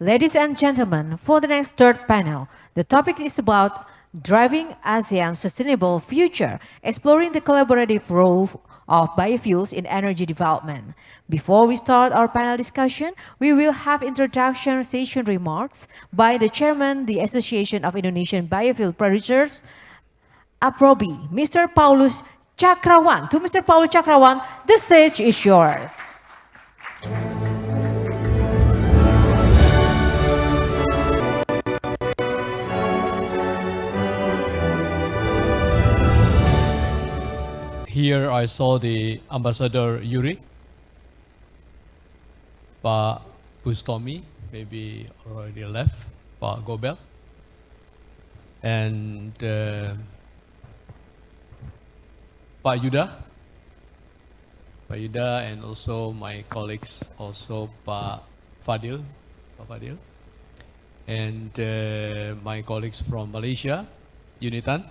Ladies and gentlemen, for the next third panel, the topic is about driving ASEAN's sustainable future, exploring the collaborative role of biofuels in energy development. Before we start our panel discussion, we will have introduction session remarks by the chairman, the Association of Indonesian Biofuel Producers, APROBI, Mr. Paulus Cakrawan. To Mr. Paulus Cakrawan, the stage is yours. Here I saw the Ambassador Yuri, Pak Bustomi, maybe already left, Pak Gobel, and Pak Yuda, and also my colleagues, also Pak Fadil, and my colleagues from Malaysia, Unitan,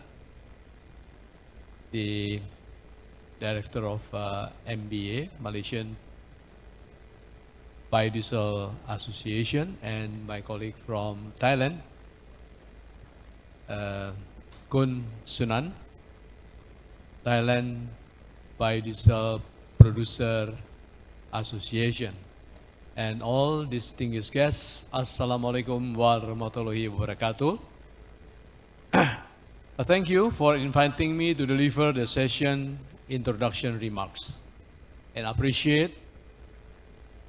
the Director of MBA, Malaysian Biodiesel Association, and my colleague from Thailand, Kun Sunan, Thailand Biodiesel Producer Association, and all distinguished guests. Assalamualaikum warahmatullahi wabarakatuh. Thank you for inviting me to deliver the session introduction remarks, and appreciate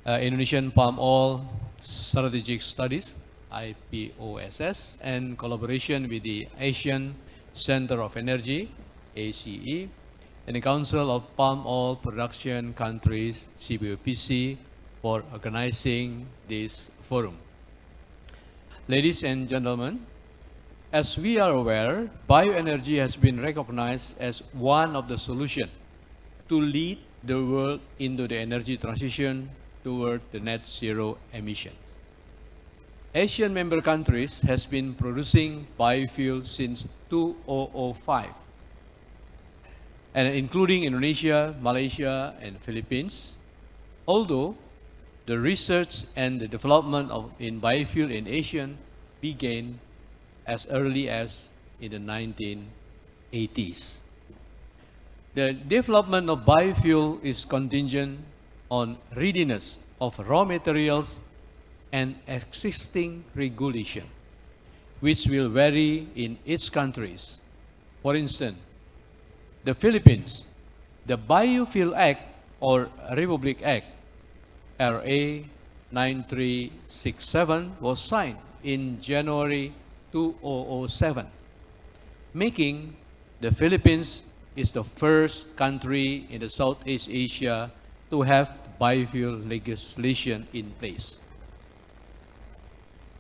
Indonesian Palm Oil Strategic Studies, IPOSS, and collaboration with the Asian Center of Energy, ACE, and the Council of Palm Oil Production Countries, CBOPC, for organizing this forum. Ladies and gentlemen, as we are aware, bioenergy has been recognized as one of the solutions to lead the world into the energy transition toward the net zero emission. Asian member countries has been producing biofuel since 2005, and including Indonesia, Malaysia, and Philippines. Although the research and the development in biofuel in Asia began as early as in the 1980s. The development of biofuel is contingent on readiness of raw materials and existing regulation, which will vary in each countries. For instance, the Philippines, the Biofuel Act or Republic Act, RA 9367, was signed in January 2007, making the Philippines is the first country in the Southeast Asia to have biofuel legislation in place.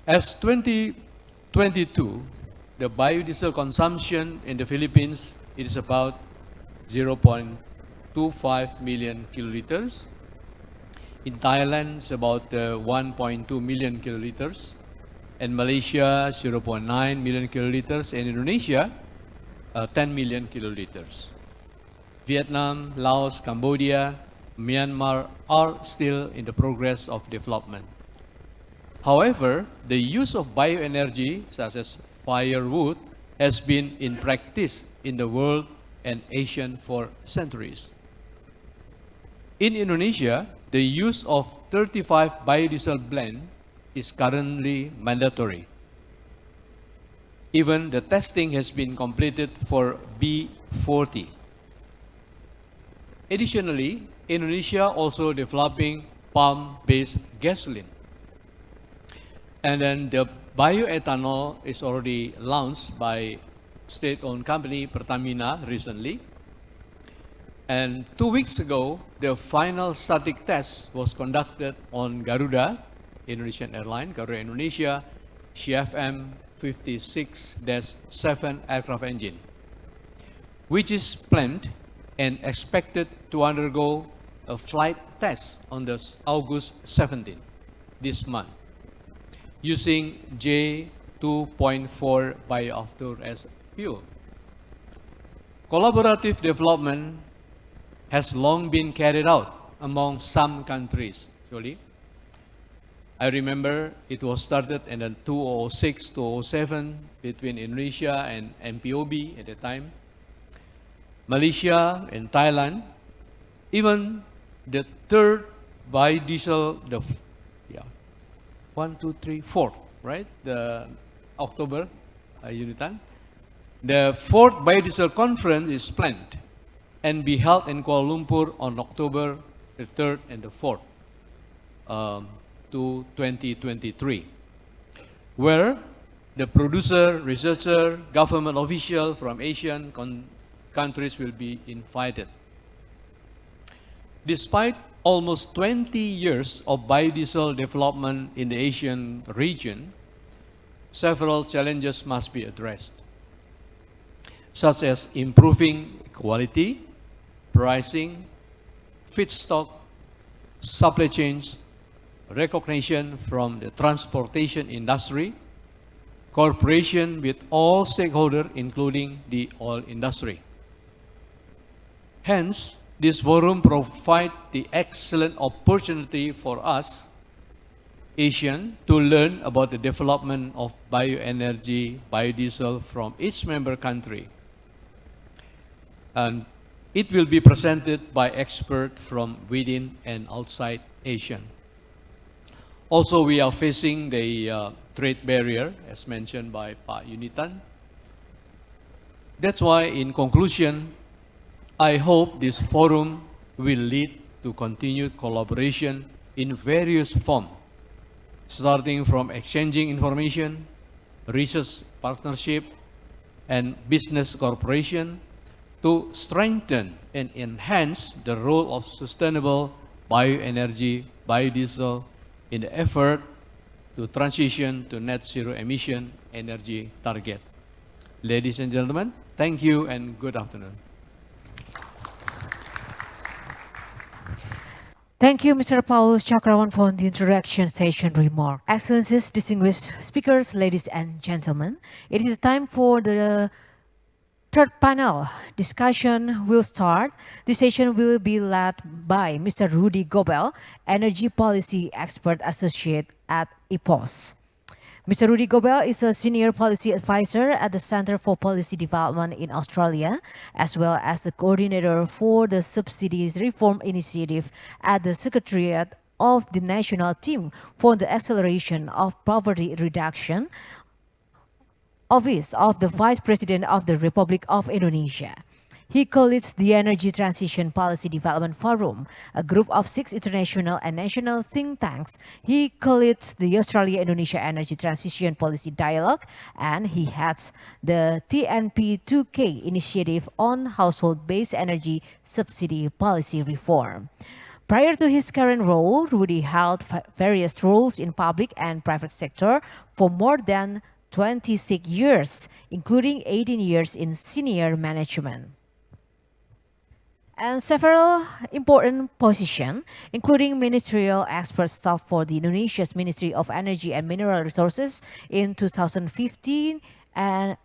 As 2022, the biodiesel consumption in the Philippines is about 0.25 million kiloliters. In Thailand, it's about 1.2 million kiloliters. In Malaysia, 0.9 million kiloliters, and Indonesia, 10 million kiloliters. Vietnam, Laos, Cambodia, Myanmar are still in the progress of development. However, the use of bioenergy, such as firewood, has been in practice in the world and Asia for centuries. In Indonesia, the use of 35 biodiesel blend is currently mandatory. Even the testing has been completed for B40. Additionally, Indonesia also developing palm-based gasoline. And then the bioethanol is already launched by state-owned company Pertamina recently. And 2 weeks ago, the final static test was conducted on Garuda, Indonesian airline, Garuda Indonesia, CFM 56-7 aircraft engine, which is planned and expected to undergo a flight test on August 17, this month, using J2.4 biofuel as fuel. Collaborative development has long been carried out among some countries, actually. I remember it was started in 2006, 2007 between Indonesia and MPOB at the time, Malaysia and Thailand. Even the third biodiesel, yeah, 1, 2, 3, 4, right? The October, Unitan. The fourth biodiesel conference is planned and be held in Kuala Lumpur on October the 3rd and the 4th to 2023, where the producer, researcher, government official from Asian countries will be invited. Despite almost 20 years of biodiesel development in the Asian region, several challenges must be addressed, such as improving quality, pricing, feedstock, supply chains, recognition from the transportation industry, cooperation with all stakeholders, including the oil industry. Hence, this forum provides the excellent opportunity for us, Asian, to learn about the development of bioenergy, biodiesel from each member country. And it will be presented by experts from within and outside Asia. Also, we are facing the trade barrier, as mentioned by Pak Unitan. That's why, in conclusion, I hope this forum will lead to continued collaboration in various forms, starting from exchanging information, research partnership, and business cooperation, to strengthen and enhance the role of sustainable bioenergy, biodiesel in the effort to transition to net zero emission energy target. Ladies and gentlemen, thank you and good afternoon. Thank you, Mr. Paulus Chakrawan, for the introduction session remark. Excellencies, distinguished speakers, ladies and gentlemen, it is time for the third panel discussion will start. This session will be led by Mr. Rudy Gobel, Energy Policy Expert Associate at IPOSS. Mr. Rudy Gobel is a Senior Policy Advisor at the Center for Policy Development in Australia, as well as the Coordinator for the Subsidies Reform Initiative at the Secretariat of the National Team for the Acceleration of Poverty Reduction, Office of the Vice President of the Republic of Indonesia. He co-leads the Energy Transition Policy Development Forum, a group of 6 international and national think tanks. He co-leads the Australia-Indonesia Energy Transition Policy Dialogue, and he heads the TNP2K initiative on household-based energy subsidy policy reform. Prior to his current role, Rudy held various roles in public and private sector for more than 26 years, including 18 years in senior management, and several important positions, including ministerial expert staff for the Indonesia's Ministry of Energy and Mineral Resources in 2015 and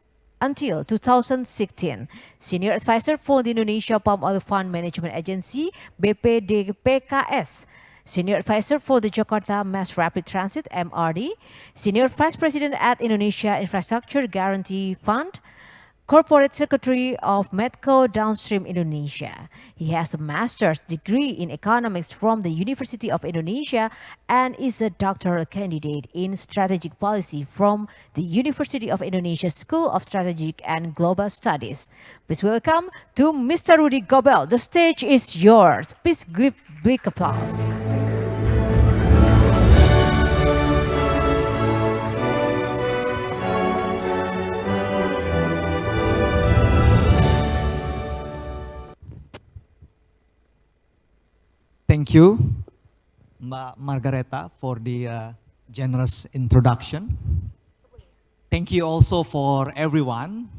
until 2016, Senior Advisor for the Indonesia Palm Oil Fund Management Agency, BPDPKS, Senior Advisor for the Jakarta Mass Rapid Transit, MRD, Senior Vice President at Indonesia Infrastructure Guarantee Fund, Corporate Secretary of Medco Downstream Indonesia. He has a master's degree in economics from the University of Indonesia and is a doctoral candidate in strategic policy from the University of Indonesia School of Strategic and Global Studies. Please welcome to Mr. Rudy Gobel. The stage is yours. Please give big applause. Thank you, Mbak Margareta, for the generous introduction. Thank you also for everyone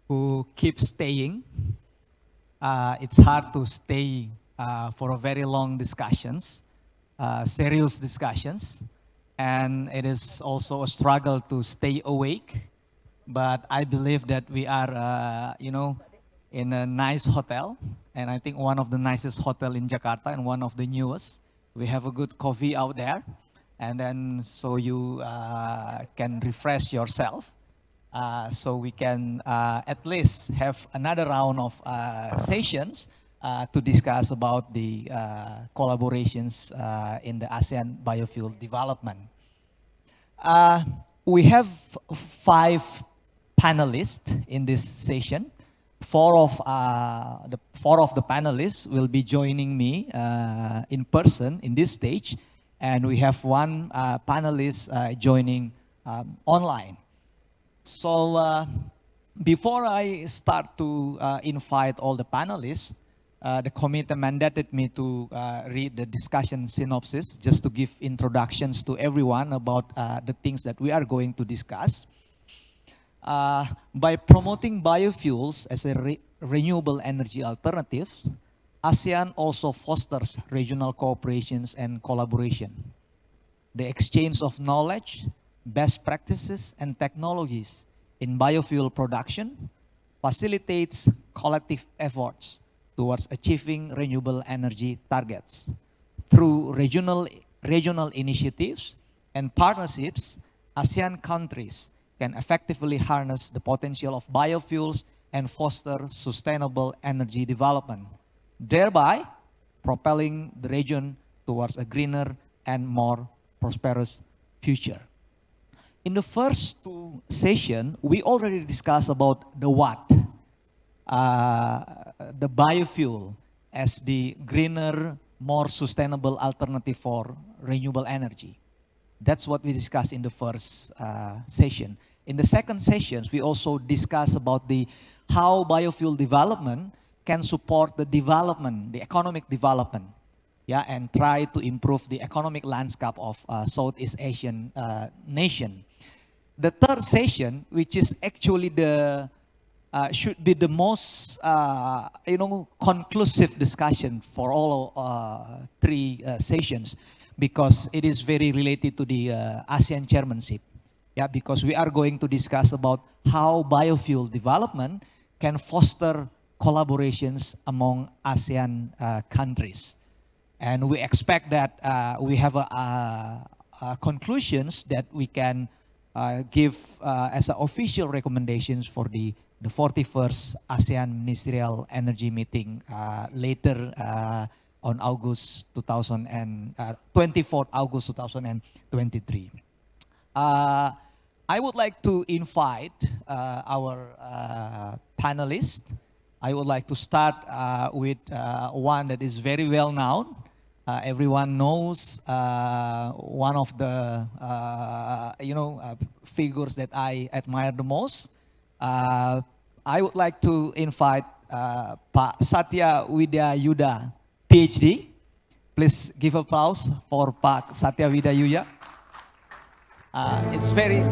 who keeps staying. It's hard to stay for a very long discussions, serious discussions, and it is also a struggle to stay awake. But I believe that we are, in a nice hotel, and I think one of the nicest hotel in Jakarta and one of the newest. We have a good coffee out there, and then so you can refresh yourself. So we can at least have another round of sessions to discuss about the collaborations in the ASEAN biofuel development. Uh, we have 5 panelists in this session. Four of the panelists will be joining me in person in this stage, and we have one panelist joining online. So before I start to invite all the panelists, the committee mandated me to read the discussion synopsis just to give introductions to everyone about the things that we are going to discuss. By promoting biofuels as a renewable energy alternative, ASEAN also fosters regional cooperations and collaboration. The exchange of knowledge, best practices, and technologies in biofuel production facilitates collective efforts towards achieving renewable energy targets. Through regional initiatives and partnerships, ASEAN countries can effectively harness the potential of biofuels and foster sustainable energy development, thereby propelling the region towards a greener and more prosperous future. In the first 2 sessions, we already discussed about the what, the biofuel as the greener, more sustainable alternative for renewable energy. That's what we discussed in the first session. In the second sessions, we also discussed about how biofuel development can support the development, the economic development, yeah, and try to improve the economic landscape of Southeast Asian nation. The third session, which is actually the should be the most conclusive discussion for all 3 sessions, because it is very related to the ASEAN chairmanship. Yeah, because we are going to discuss about how biofuel development can foster collaborations among ASEAN countries. And we expect that we have conclusions that we can give as official recommendations for the 41st ASEAN Ministerial Energy Meeting later on 24th August 2023. I would like to invite our panelists. I would like to start with one that is very well known. Everyone knows one of the figures that I admire the most. I would like to invite Pak Satya Widayuda, PhD. Please give applause for Pak Satya Widayuda. It's very...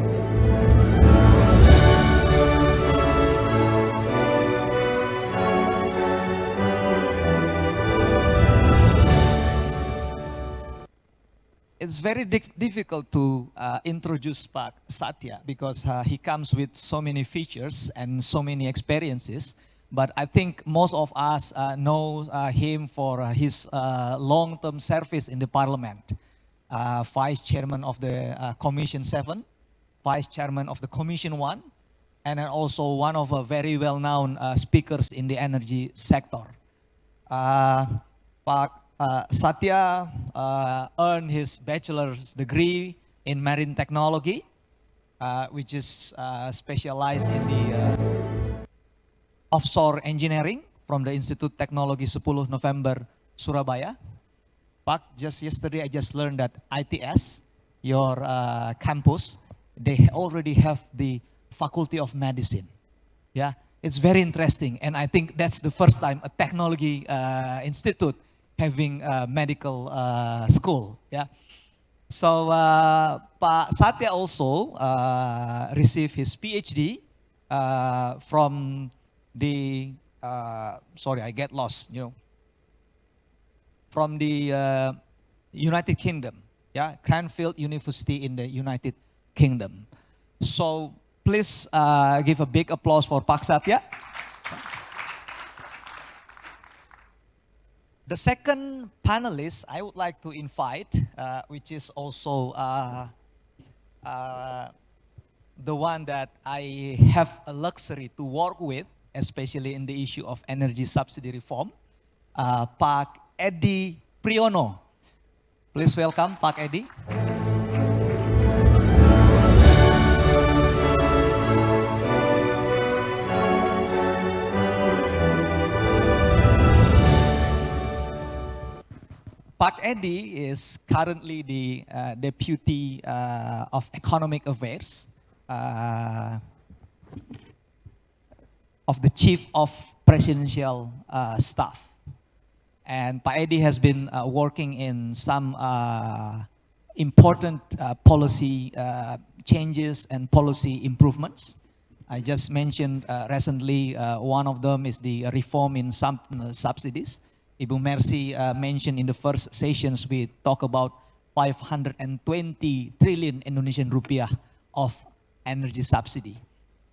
It's very difficult to introduce Pak Satya because he comes with so many features and so many experiences. But I think most of us know him for his long-term service in the parliament. Vice Chairman of the Commission 7, Vice Chairman of the Commission 1, and then also one of very well-known speakers in the energy sector. Pak Satya earned his bachelor's degree in marine technology, which is specialized in the offshore engineering from the Institute Teknologi 10 November, Surabaya. Pak, just yesterday I just learned that IPOSS, your campus, they already have the Faculty of Medicine. Yeah, it's very interesting, and I think that's the first time a technology institute having a medical school. Yeah, so Pak Satya also received his PhD from the sorry, I get lost. From the United Kingdom, yeah, Cranfield University in the United Kingdom. So please give a big applause for Pak Satya. The second panelist I would like to invite, which is also the one that I have a luxury to work with, especially in the issue of energy subsidy reform, Pak Edi Priyono. Please welcome Pak Edi. Pak Edi is currently the Deputy of Economic Affairs of the Chief of Presidential Staff. And Pak Edi has been working in some important policy changes and policy improvements. I just mentioned recently one of them is the reform in some subsidies. Ibu Mercy mentioned in the first sessions we talk about 520 trillion Indonesian rupiah of energy subsidy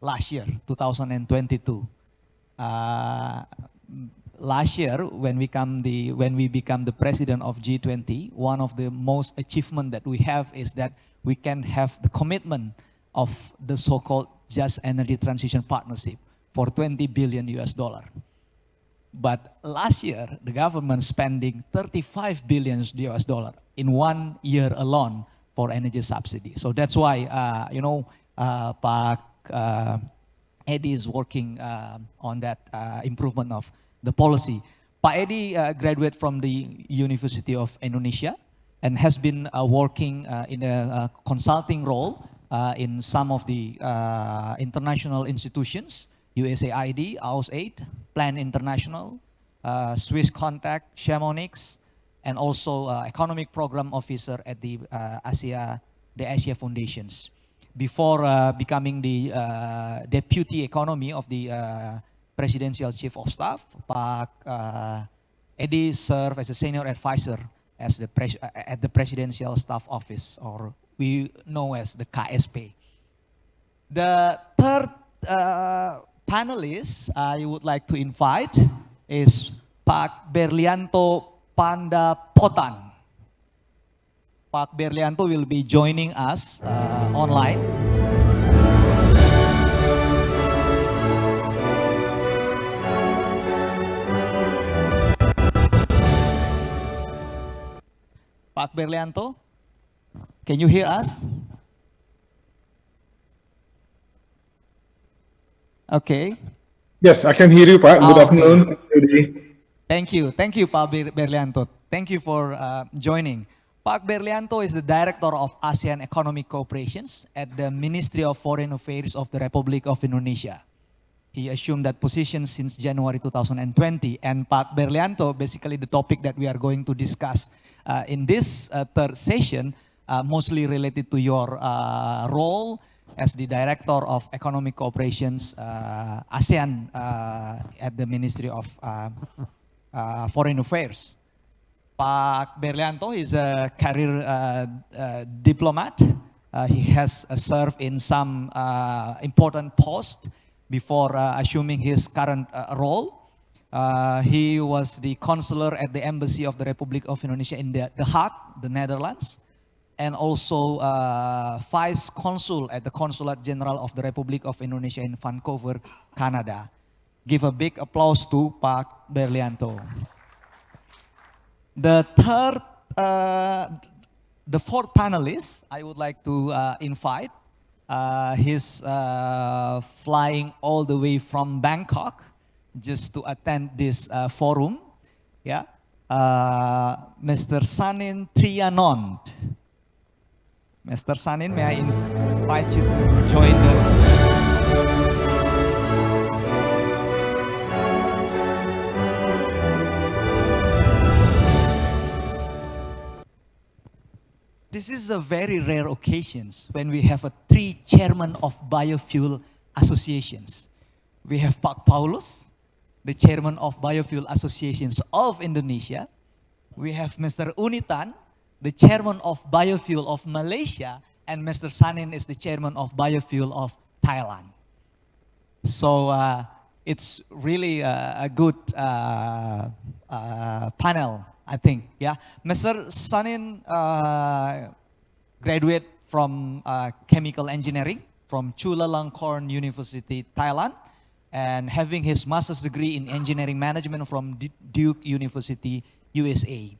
last year, 2022. Last year, when we become the president of G20, one of the most achievement that we have is that we can have the commitment of the so-called Just Energy Transition Partnership for 20 billion US dollar. But last year, the government spending 35 billion US dollar in 1 year alone for energy subsidy. So that's why, Pak Edi is working on that improvement of the policy. Pak Edi graduated from the University of Indonesia and has been working in a consulting role in some of the international institutions, USAID, AUSAID, Plan International, Swiss Contact, Chamonix, and also Economic Program Officer at the Asia Foundations. Before becoming the Deputy Economy of the Presidential Chief of Staff, Pak Edi served as a Senior Advisor at the Presidential Staff Office, or we know as the KSP. The third panelist I would like to invite is Pak Berlianto Pandapotan. Pak Berlianto will be joining us online. Pak Berlianto, can you hear us? Okay. Yes, I can hear you, Pak. Good Okay. afternoon. Thank you, Pak Berlianto. Thank you for joining. Pak Berlianto is the Director of ASEAN Economic Cooperations at the Ministry of Foreign Affairs of the Republic of Indonesia. He assumed that position since January 2020. And Pak Berlianto, basically the topic that we are going to discuss in this third session, mostly related to your role as the Director of Economic Cooperations ASEAN at the Ministry of Foreign Affairs. Pak Berlianto is a career diplomat. He has served in some important posts before assuming his current role. He was the consular at the Embassy of the Republic of Indonesia in The Hague, the Netherlands, and also Vice Consul at the Consulate General of the Republic of Indonesia in Vancouver, Canada. Give a big applause to Pak Berlianto. The fourth panelist I would like to invite. He's flying all the way from Bangkok just to attend this forum. Yeah, Mr. Sanin Trianon. Mr. Sanin, may I invite you to join the... This is a very rare occasion when we have 3 chairmen of biofuel associations. We have Pak Paulus, the chairman of Biofuel Associations of Indonesia. We have Mr. Unitan, the chairman of Biofuel of Malaysia, and Mr. Sanin is the chairman of Biofuel of Thailand. So it's really a good panel, I think. Yeah, Mr. Sanin graduate from chemical engineering from Chulalongkorn University, Thailand, and having his master's degree in engineering management from Duke University, USA.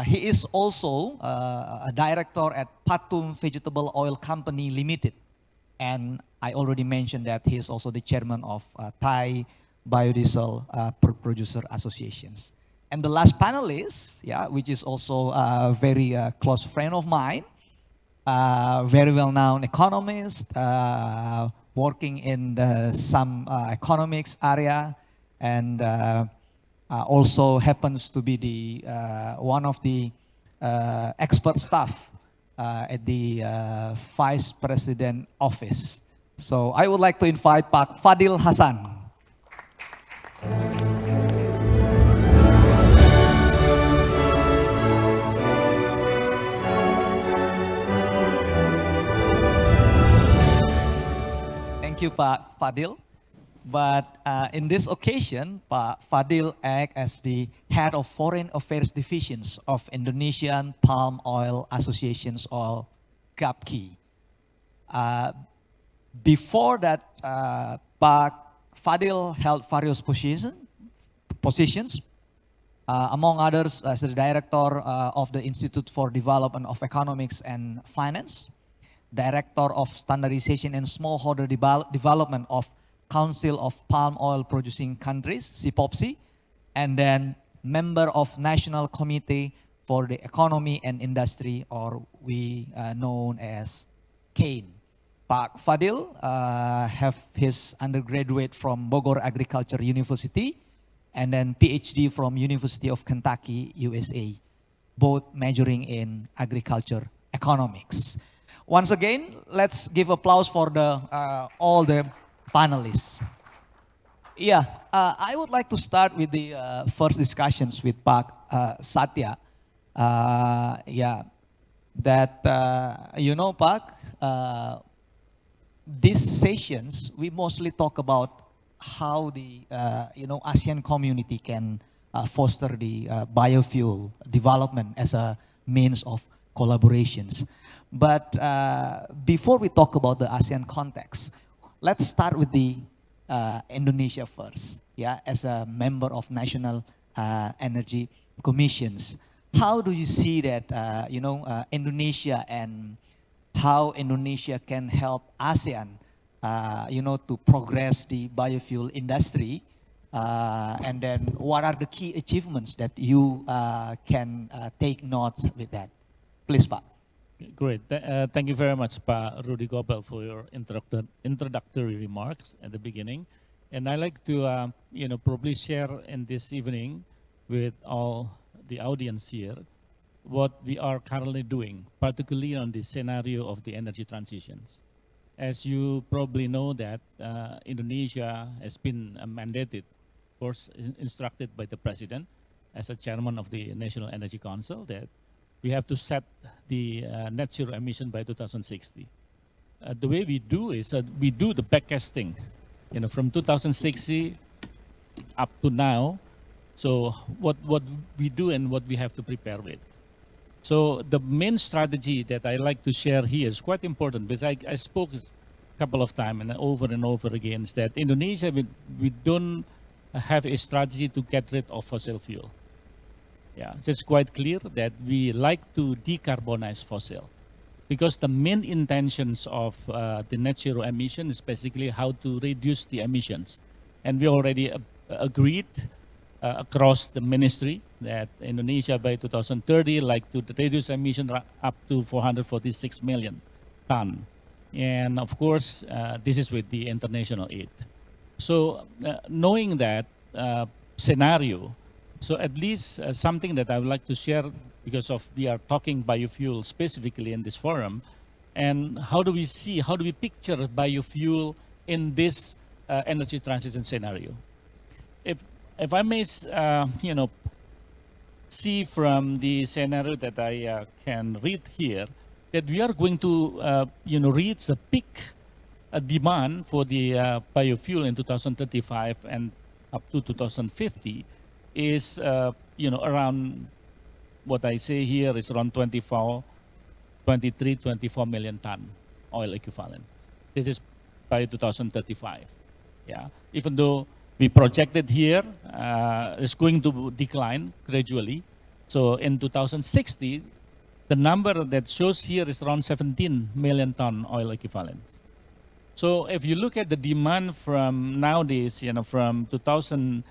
He is also a director at Patum Vegetable Oil Company Limited. And I already mentioned that he is also the chairman of Thai Biodiesel Producer Associations. And the last panelist, yeah, which is also a very close friend of mine, very well-known economist, working in some economics area, and also happens to be the one of the expert staff at the Vice President office. So I would like to invite Pak Fadil Hasan. Thank you, Pak Fadil. But in this occasion, Pak Fadil acts as the head of Foreign Affairs Divisions of Indonesian Palm Oil Associations, or GAPKI. Before that, Pak Fadil held various positions, among others as the director of the Institute for Development of Economics and Finance, Director of Standardization and Smallholder Development of Council of Palm Oil Producing Countries, CPOPSI, and then member of National Committee for the Economy and Industry, or we known as CAIN. Pak Fadil have his undergraduate from Bogor Agriculture University, and then PhD from University of Kentucky, USA, both majoring in agriculture economics. Once again, let's give applause for all the panelists. Yeah, I would like to start with the first discussions with Pak Satya. Yeah, that you know, Pak, these sessions we mostly talk about how the ASEAN community can foster the biofuel development as a means of collaborations. But before we talk about the ASEAN context, let's start with the Indonesia first. Yeah, as a member of National Energy Commissions, how do you see that Indonesia, and how Indonesia can help ASEAN, to progress the biofuel industry, and then what are the key achievements that you can take notes with that? Please, Pak. Great. Thank you very much, Pa Rudy Gopal, for your introductory remarks at the beginning. And I'd like to, probably share in this evening with all the audience here what we are currently doing, particularly on the scenario of the energy transitions. As you probably know that Indonesia has been mandated, of course, instructed by the President as a chairman of the National Energy Council, that we have to set the net zero emission by 2060. The way we do is we do the backcasting, from 2060 up to now. So what we do and what we have to prepare with. So the main strategy that I like to share here is quite important, because I spoke a couple of times and over again, is that Indonesia, we don't have a strategy to get rid of fossil fuel. Yeah, so it's quite clear that we like to decarbonize fossil, because the main intentions of the net zero emission is basically how to reduce the emissions. And we already agreed across the ministry that Indonesia by 2030 like to reduce emission up to 446 million ton. And of course, this is with the international aid. So knowing that scenario, so at least something that I would like to share, because of we are talking biofuel specifically in this forum, and how do we picture biofuel in this energy transition scenario? If I may, see from the scenario that I can read here, that we are going to, reach a peak demand for the biofuel in 2035 and up to 2050 is, around, what I say here is around 24 million ton oil equivalent. This is by 2035. Yeah, even though we projected here it's going to decline gradually. So in 2060, the number that shows here is around 17 million ton oil equivalent. So if you look at the demand from nowadays, from 2000,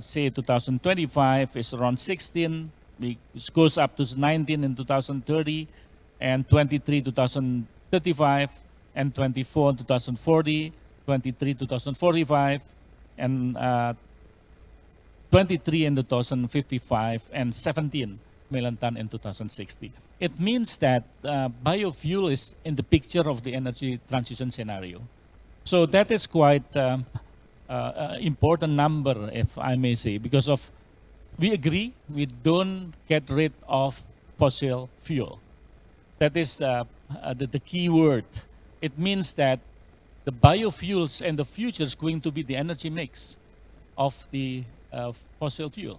say 2025 is around 16, it goes up to 19 in 2030, and 23 2035, and 24 2040, 23 2045, and 23 in 2055, and 17 million ton in 2060. It means that biofuel is in the picture of the energy transition scenario. So that is quite important number, if I may say, because of we agree we don't get rid of fossil fuel. That is the key word. It means that the biofuels in the future is going to be the energy mix of the fossil fuel.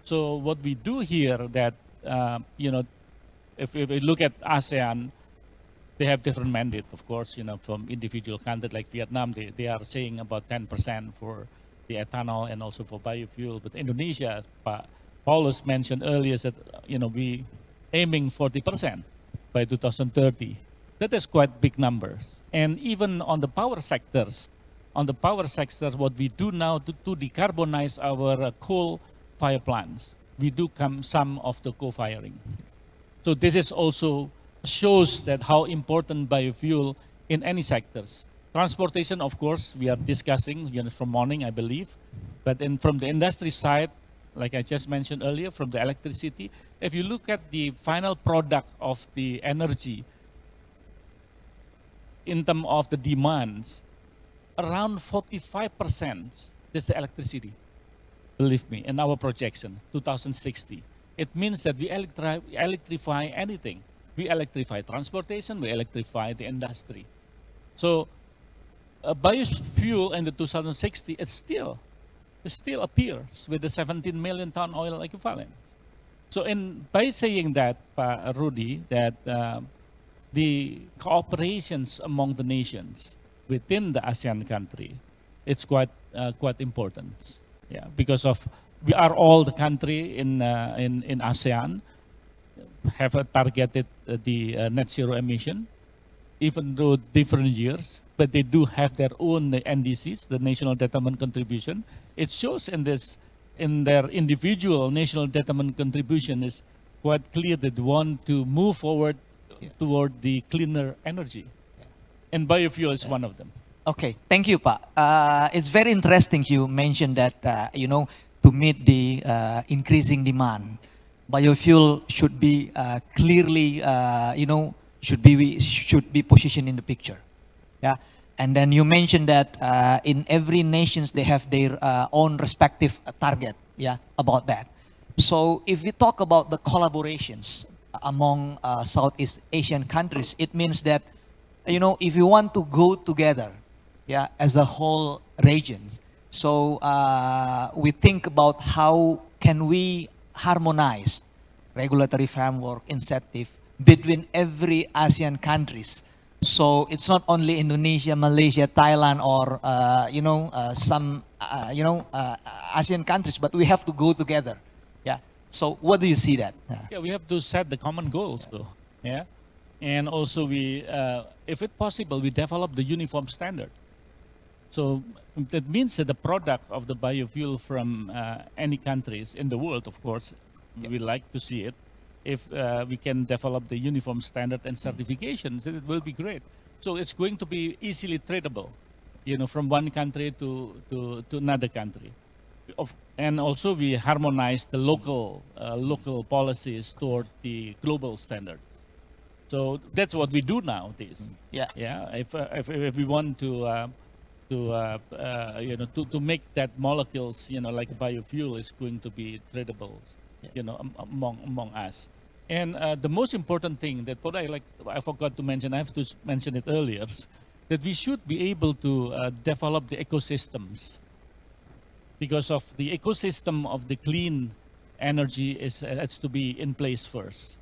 So what we do here that, if we look at ASEAN, they have different mandate, of course, from individual countries like Vietnam, they are saying about 10% for the ethanol and also for biofuel. But Indonesia, as Paulus mentioned earlier, said, we aiming 40% by 2030. That is quite big numbers. And even on the power sectors, what we do now to decarbonize our coal fire plants, we do some of the co-firing. So this is also shows that how important biofuel in any sectors. Transportation, of course, we are discussing from morning, I believe. But from the industry side, like I just mentioned earlier, from the electricity, if you look at the final product of the energy, in terms of the demands, around 45% is the electricity. Believe me, in our projection, 2060. It means that we electrify anything. We electrify transportation, we electrify the industry. So biofuel in the 2060, it still appears with the 17 million ton oil equivalent. So by saying that, Rudy, that the cooperations among the nations within the ASEAN country, it's quite important. Yeah, because of we are all the country in ASEAN have targeted the net zero emission, even though different years, but they do have their own NDCs, the national determined contribution. It shows in their individual national determined contribution is quite clear that they want to move forward toward the cleaner energy. And biofuel is one of them. Okay, thank you, Pa. It's very interesting you mentioned that, to meet the increasing demand, biofuel should be clearly, should be positioned in the picture. Yeah, and then you mentioned that in every nations they have their own respective target. Yeah, about that. So if we talk about the collaborations among Southeast Asian countries, it means that, if you want to go together, yeah, as a whole region, so we think about how can we harmonize regulatory framework incentive between every ASEAN countries. So it's not only Indonesia, Malaysia, Thailand, or some ASEAN countries, but we have to go together. Yeah. So what do you see that? Yeah, we have to set the common goals, though. Yeah, and also we, if it's possible, we develop the uniform standard. So that means that the product of the biofuel from any countries in the world, of course, we like to see it. If we can develop the uniform standard and certifications, it will be great. So it's going to be easily tradable, from one country to another country. And also we harmonize the local policies toward the global standards. So that's what we do nowadays. Yeah. Yeah. If we want to make that molecules, like biofuel is going to be tradable, among us. And the most important thing that what I forgot to mention, I have to mention it earlier, that we should be able to develop the ecosystems, because of the ecosystem of the clean energy has to be in place first.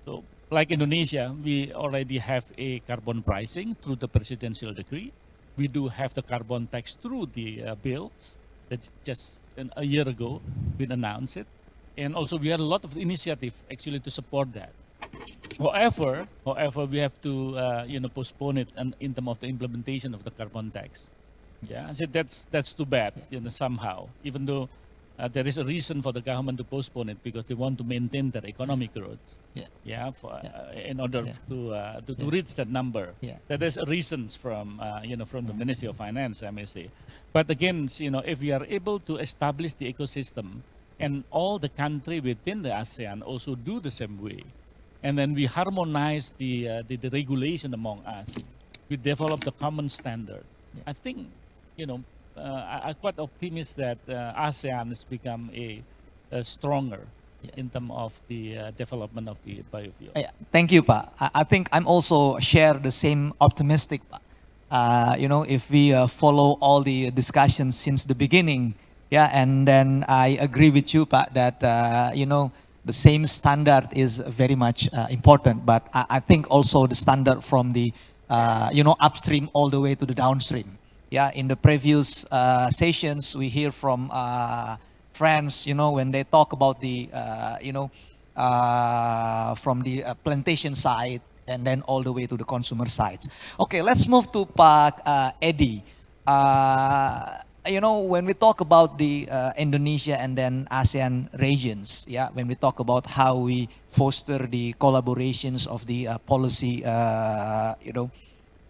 So, like Indonesia, we already have a carbon pricing through the presidential decree. We do have the carbon tax through the bills that just a year ago been announced it, and also we had a lot of initiative actually to support that. However, we have to postpone it in terms of the implementation of the carbon tax. Yeah, so that's too bad, somehow. Even though there is a reason for the government to postpone it because they want to maintain their economic growth. Yeah. Yeah, in order to reach that number. Yeah. That is reasons from from the Ministry of Finance, I may say. But again, if we are able to establish the ecosystem, and all the country within the ASEAN also do the same way, and then we harmonize the regulation among us, we develop the common standard. I think, I'm quite optimistic that ASEAN has become a stronger in terms of the development of the biofuel. Yeah, thank you, Pa. I think I'm also share the same optimistic, Pa. If we follow all the discussions since the beginning, yeah, and then I agree with you, Pa, that the same standard is very much important. But I think also the standard from the upstream all the way to the downstream. Yeah, in the previous sessions, we hear from friends, when they talk about the, from the plantation side and then all the way to the consumer sides. Okay, let's move to Eddie. When we talk about the Indonesia and then ASEAN regions, yeah, when we talk about how we foster the collaborations of the policy,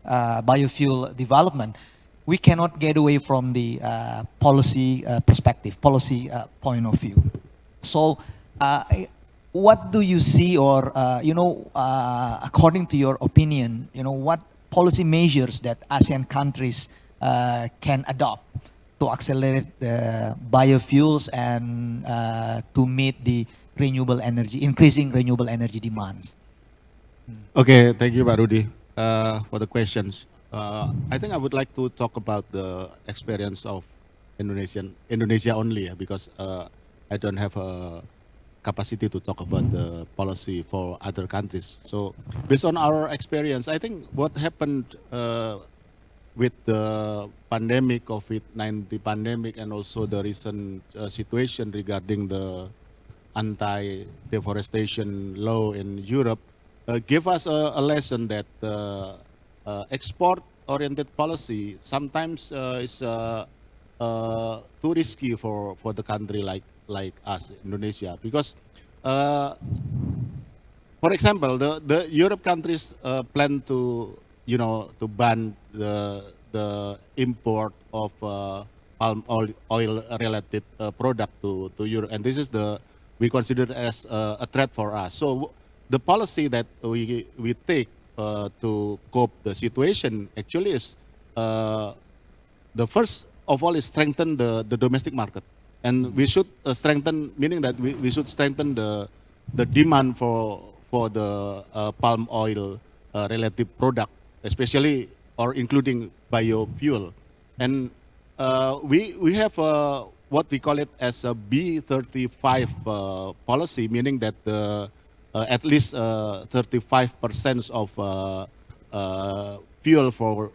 biofuel development, we cannot get away from the policy perspective, policy point of view. So, what do you see, or according to your opinion, what policy measures that ASEAN countries can adopt to accelerate the biofuels and to meet the increasing renewable energy demands? Okay, thank you, Pak Rudy, for the questions. I think I would like to talk about the experience of Indonesia only, because I don't have a capacity to talk about the policy for other countries. So based on our experience, I think what happened with the pandemic, COVID-19 pandemic, and also the recent situation regarding the anti-deforestation law in Europe, give us a lesson that export-oriented policy sometimes is too risky for the country like us, Indonesia, because, for example, the Europe countries plan to ban the import of palm oil related product to Europe, and this is we consider as a threat for us. So the policy that we take to cope the situation actually is the first of all is strengthen the domestic market, and we should strengthen, meaning that we should strengthen the demand for the palm oil related product, especially or including biofuel. And we have what we call it as a B35 policy, meaning that at least 35% of fuel for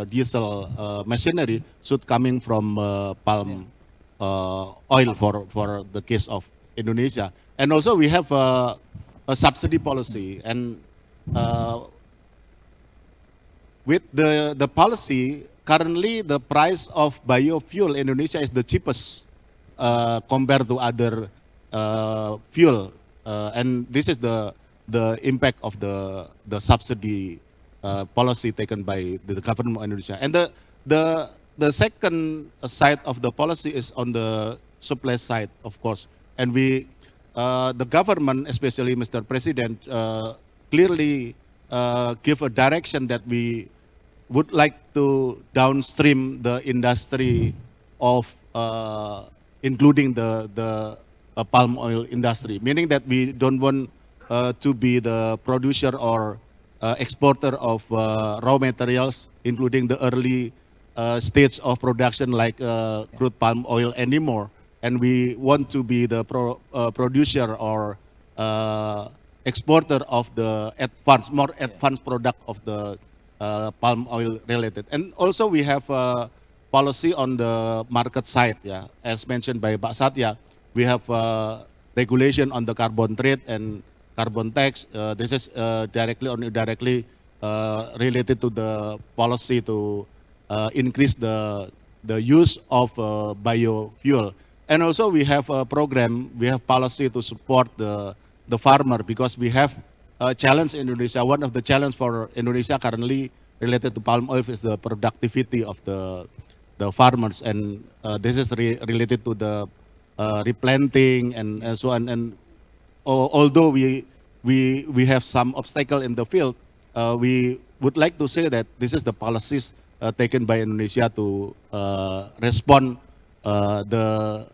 diesel machinery should coming from palm oil for the case of Indonesia. And also we have a subsidy policy, and with the policy, currently the price of biofuel in Indonesia is the cheapest compared to other fuel, and this is the impact of the subsidy policy taken by the government of Indonesia. And the second side of the policy is on the supply side, of course, and the government, especially Mr. President, clearly give a direction that we would like to downstream the industry of including the palm oil industry, meaning that we don't want to be the producer or exporter of raw materials, including the early stage of production like crude palm oil anymore. And we want to be the producer or exporter of the more advanced product of the palm oil related. And also we have policy on the market side, yeah. As mentioned by Pak Satya, we have regulation on the carbon trade and carbon tax. This is directly or indirectly related to the policy to increase the use of biofuel. And also we have a program, we have policy to support the farmer, because we have a challenge in Indonesia. One of the challenge for Indonesia currently related to palm oil is the productivity of the farmers, and this is related to the replanting and so on. And although we have some obstacle in the field, we would like to say that this is the policies taken by Indonesia to respond the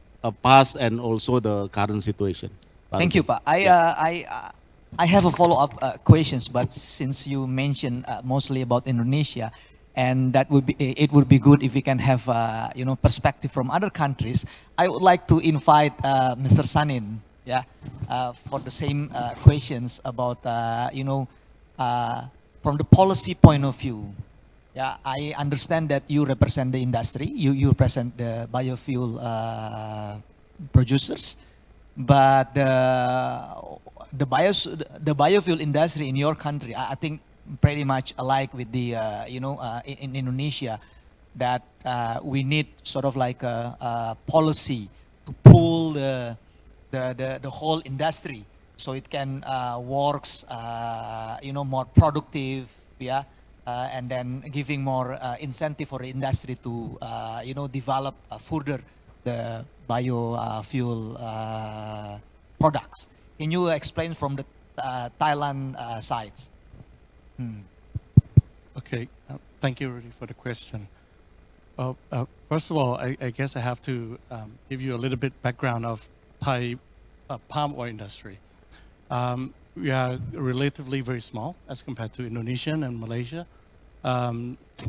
past and also the current situation. Thank you, Pak. I have a follow-up questions, but since you mentioned mostly about Indonesia, and that would be it would be good if we can have you know, perspective from other countries. I would like to invite Mr. Sanin, yeah, for the same questions about you know, from the policy point of view. Yeah, I understand that you represent the industry, you represent the biofuel producers, but the biofuel industry in your country, I think pretty much alike with the you know, in Indonesia, that we need sort of like a policy to pull the whole industry so it can works you know, more productive, yeah, and then giving more incentive for the industry to you know, develop further the biofuel products. Can you explain from the Thailand side? Okay, thank you, Rudy, for the question. First of all, I guess I have to give you a little bit background of Thai palm oil industry. We are relatively very small as compared to Indonesia and Malaysia.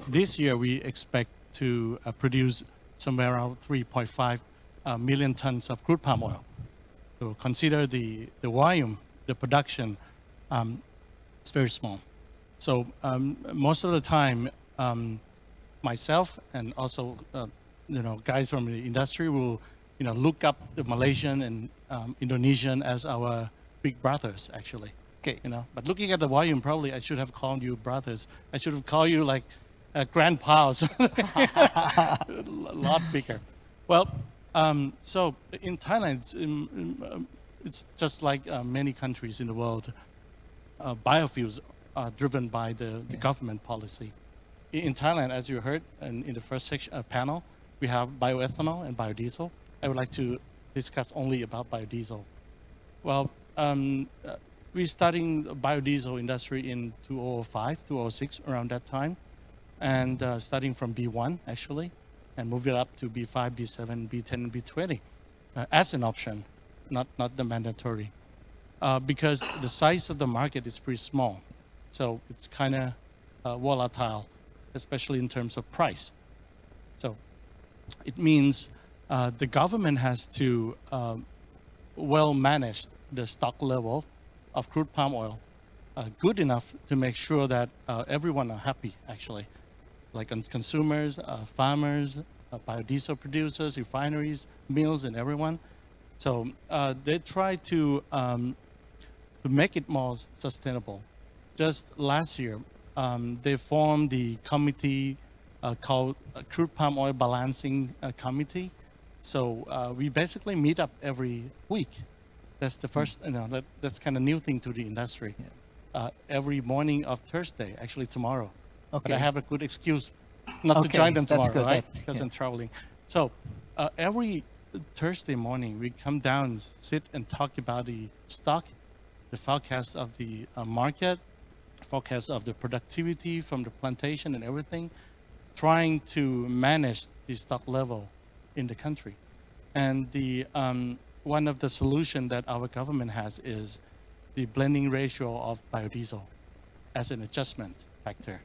This year, we expect to produce somewhere around 3.5 million tons of crude palm oil. So consider the volume, the production, it's very small. So most of the time, myself and also you know, guys from the industry will, you know, look up the Malaysian and Indonesian as our big brothers, actually. Okay. You know, but looking at the volume, probably I should have called you brothers. I should have called you like grandpas. A lot bigger. Well, so in Thailand, it's just like many countries in the world. Biofuels are driven by the government policy. In Thailand, as you heard in the first section, panel, we have bioethanol and biodiesel. I would like to discuss only about biodiesel. Well, we starting the biodiesel industry in 2005, 2006, around that time, and starting from B1 actually, and moving up to B5, B7, B10, and B20 as an option, not the mandatory, because the size of the market is pretty small, so it's kind of volatile, especially in terms of price. So it means the government has to well manage the stock level of crude palm oil good enough to make sure that everyone are happy, actually, like consumers, farmers, biodiesel producers, refineries, mills, and everyone. So they try to make it more sustainable. Just last year, they formed the committee called Crude Palm Oil Balancing Committee. So we basically meet up every week. That's the first, you know, that's kind of new thing to the industry. Yeah. Every morning of Thursday, actually tomorrow. Okay. But I have a good excuse not to join them tomorrow, good, right? Because I'm traveling. So every Thursday morning, we come down, sit and talk about the stock, the forecast of the market, forecast of the productivity from the plantation and everything, trying to manage the stock level in the country. And the one of the solution that our government has is the blending ratio of biodiesel as an adjustment factor.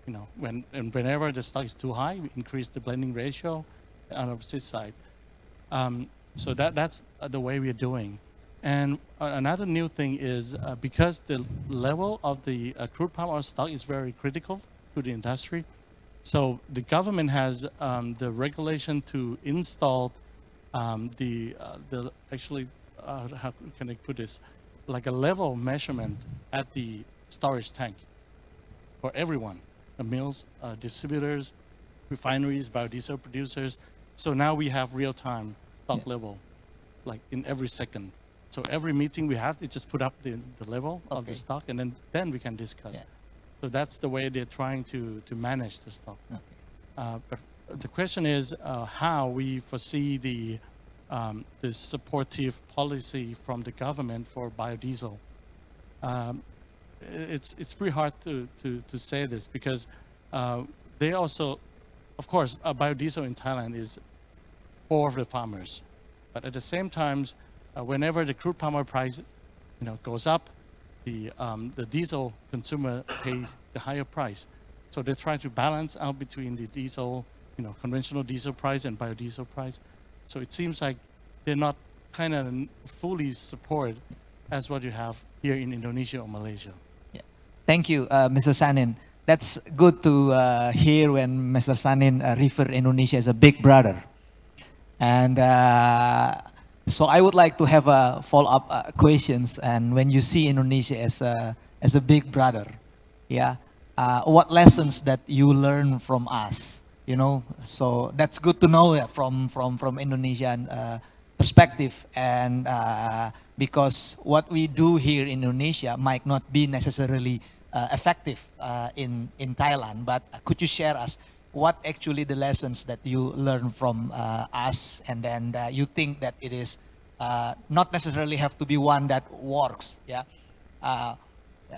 You know, whenever the stock is too high, we increase the blending ratio on the opposite side. So that's the way we're doing. And another new thing is because the level of the crude palm oil stock is very critical to the industry, so the government has the regulation to install the actually, how can I put this, like a level measurement at the storage tank for everyone, the mills, distributors, refineries, biodiesel producers. So now we have real-time stock level, like in every second. So every meeting we have, they just put up the level of the stock, and then we can discuss. Yeah. So that's the way they're trying to manage the stock. But the question is how we foresee the supportive policy from the government for biodiesel. It's pretty hard to say this because they also, of course, biodiesel in Thailand is for the farmers, but at the same time, whenever the crude palm oil price, goes up, the diesel consumer pay the higher price. So they try to balance out between the diesel, conventional diesel price and biodiesel price. So it seems like they're not kind of fully supported as what you have here in Indonesia or Malaysia. Yeah. Thank you, Mr. Sanin. That's good to hear when Mr. Sanin refer Indonesia as a big brother. And so I would like to have a follow-up questions. And when you see Indonesia as a big brother, yeah, what lessons that you learn from us? So that's good to know from Indonesian perspective, and because what we do here in Indonesia might not be necessarily effective in Thailand. But could you share us what actually the lessons that you learn from us, and then you think that it is not necessarily have to be one that works? Yeah.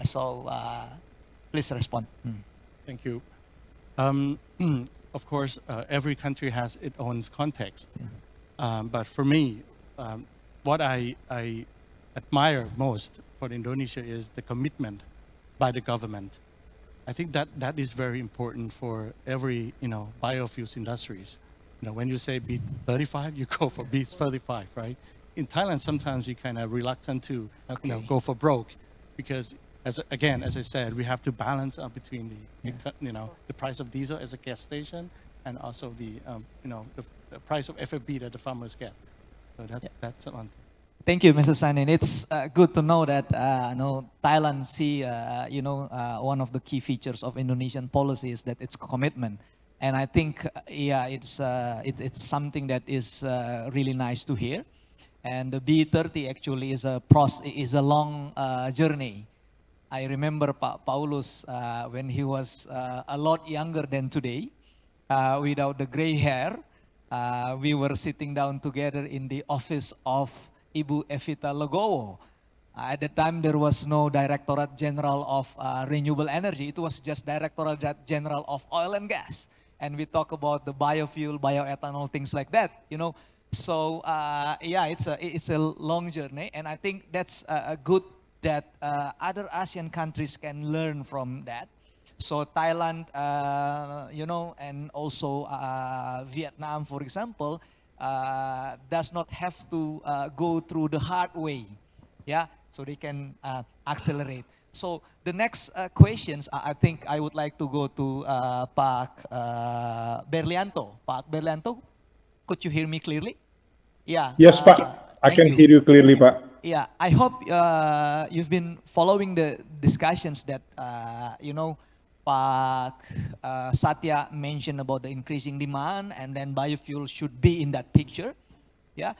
So please respond. Thank you. Of course, every country has its own context. But for me, what I admire most for Indonesia is the commitment by the government. I think that is very important for every biofuels industries. When you say B35, you go for B35, right? In Thailand, sometimes you kind of reluctant to go for broke, because as I said, we have to balance out between the price of diesel as a gas station and also the price of FFB that the farmers get. So that's one. Thank you, Mr. Sanin. It's good to know that Thailand see one of the key features of Indonesian policy is that it's commitment, and I think it's something that is really nice to hear. And the B30 actually is a long journey. I remember Paulus when he was a lot younger than today, without the gray hair. We were sitting down together in the office of Ibu Evita Legowo. At the time, there was no Directorate General of Renewable Energy. It was just Directorate General of Oil and Gas. And we talk about the biofuel, bioethanol, things like that. So it's a long journey, and I think that's good that other ASEAN countries can learn from that. So Thailand, and also Vietnam, for example, does not have to go through the hard way, yeah. So they can accelerate. So the next questions, I think I would like to go to Pak Berlianto. Pak Berlianto, could you hear me clearly? Yeah. Yes, Pak. I can hear you clearly, Pak. Yeah, I hope you've been following the discussions that Pak Satya mentioned about the increasing demand, and then biofuel should be in that picture, yeah.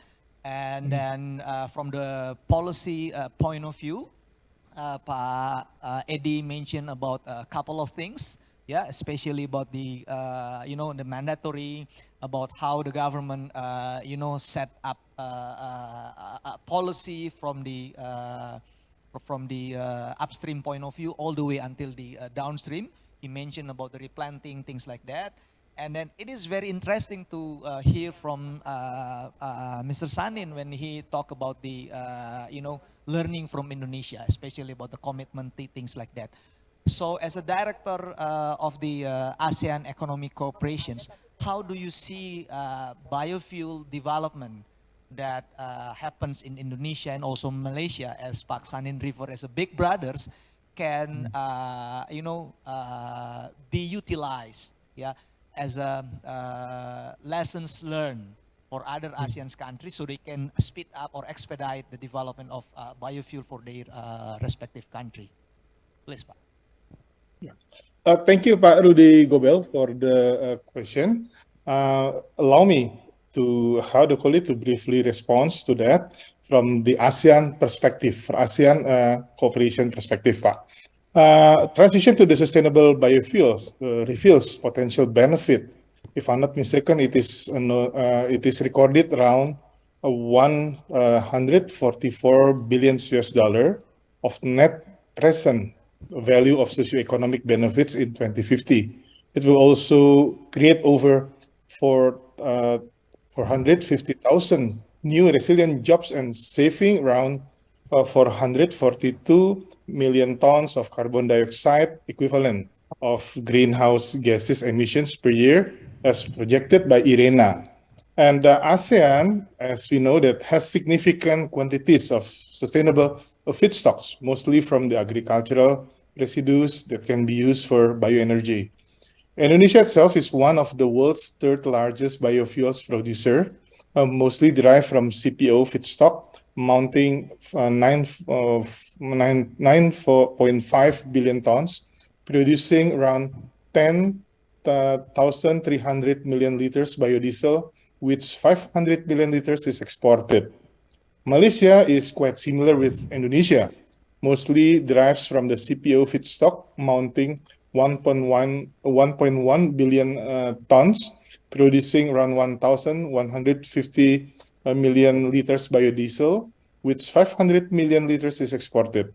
And then from the policy point of view, Pak Eddie mentioned about a couple of things, yeah, especially about the the mandatory, about how the government set up a policy from the upstream point of view all the way until the downstream. He mentioned about the replanting, things like that. And then it is very interesting to hear from Mr. Sanin when he talked about the learning from Indonesia, especially about the commitment, things like that. So as a director of the ASEAN Economic Cooperations, how do you see biofuel development that happens in Indonesia and also Malaysia, as Pak Sanin referred as a big brothers, can be utilized, yeah, as a lessons learned for other ASEAN countries, so they can speed up or expedite the development of biofuel for their respective country. Please, Pak. Thank you, Pak Rudy Gobel, for the question. Allow me to, to briefly respond to that from the ASEAN perspective, for ASEAN cooperation perspective, Pak. Transition to the sustainable biofuels reveals potential benefit. If I'm not mistaken, it is recorded around 144 billion US dollar of net present value of socioeconomic benefits in 2050. It will also create over 450,000 new resilient jobs and saving around 442 million tons of carbon dioxide equivalent of greenhouse gases emissions per year, as projected by IRENA. And ASEAN, as we know, that has significant quantities of sustainable feedstocks, mostly from the agricultural residues that can be used for bioenergy. Indonesia itself is one of the world's third largest biofuels producer, mostly derived from CPO feedstock, amounting 9.5 billion tons, producing around 10,300 million liters biodiesel, which 500 million liters is exported. Malaysia is quite similar with Indonesia, mostly derives from the CPO feedstock, amounting 1.1 billion tons, producing around 1,150 million liters biodiesel, which 500 million liters is exported.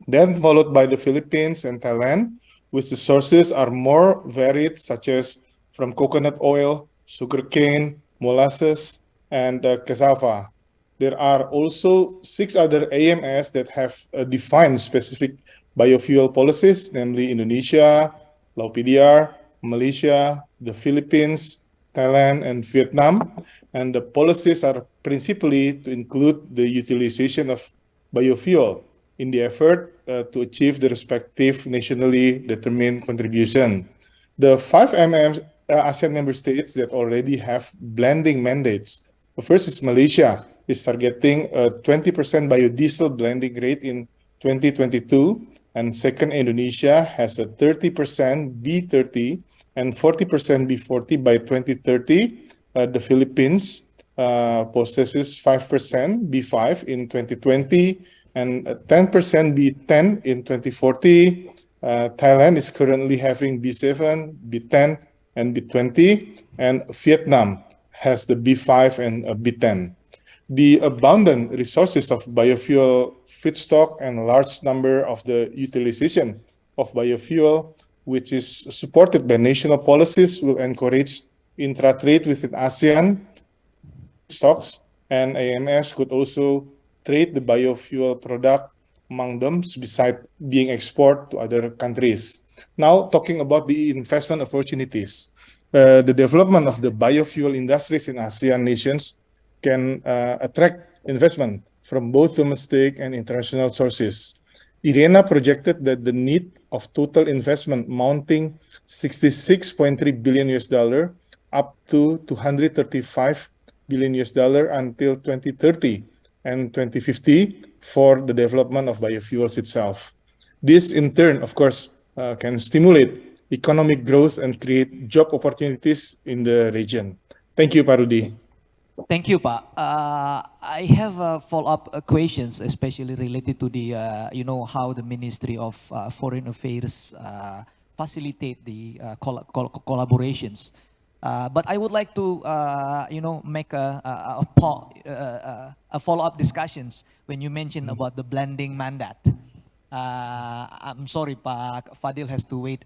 Then followed by the Philippines and Thailand, which the sources are more varied, such as from coconut oil, sugarcane, molasses, and cassava. There are also 6 other AMS that have defined specific biofuel policies, namely Indonesia, LPDR, Malaysia, the Philippines, Thailand, and Vietnam. And the policies are principally to include the utilization of biofuel in the effort to achieve the respective nationally determined contribution. The 5 ASEAN member states that already have blending mandates. The first is Malaysia, is targeting a 20% biodiesel blending rate in 2022, and second, Indonesia has a 30% B30 and 40% B40 by 2030. The Philippines possesses 5% B5 in 2020 and 10% B10 in 2040. Thailand is currently having B7, B10, and B20, and Vietnam has the B5 and B10. The abundant resources of biofuel feedstock and large number of the utilization of biofuel, which is supported by national policies, will encourage intra-trade within ASEAN stocks, and AMS could also trade the biofuel product among them, besides being exported to other countries. Now, talking about the investment opportunities, the development of the biofuel industries in ASEAN nations can attract investment from both domestic and international sources. IRENA projected that the need of total investment mounting 66.3 billion US dollar up to 235 billion US dollar until 2030 and 2050 for the development of biofuels itself. This in turn, of course, can stimulate economic growth and create job opportunities in the region. Thank you, Pak Rudy. Thank you, Pak. I have follow-up questions, especially related to the, how the Ministry of Foreign Affairs facilitate the collaborations. But I would like to, make a follow-up discussions when you mentioned about the blending mandate. I'm sorry, Pak Fadil has to wait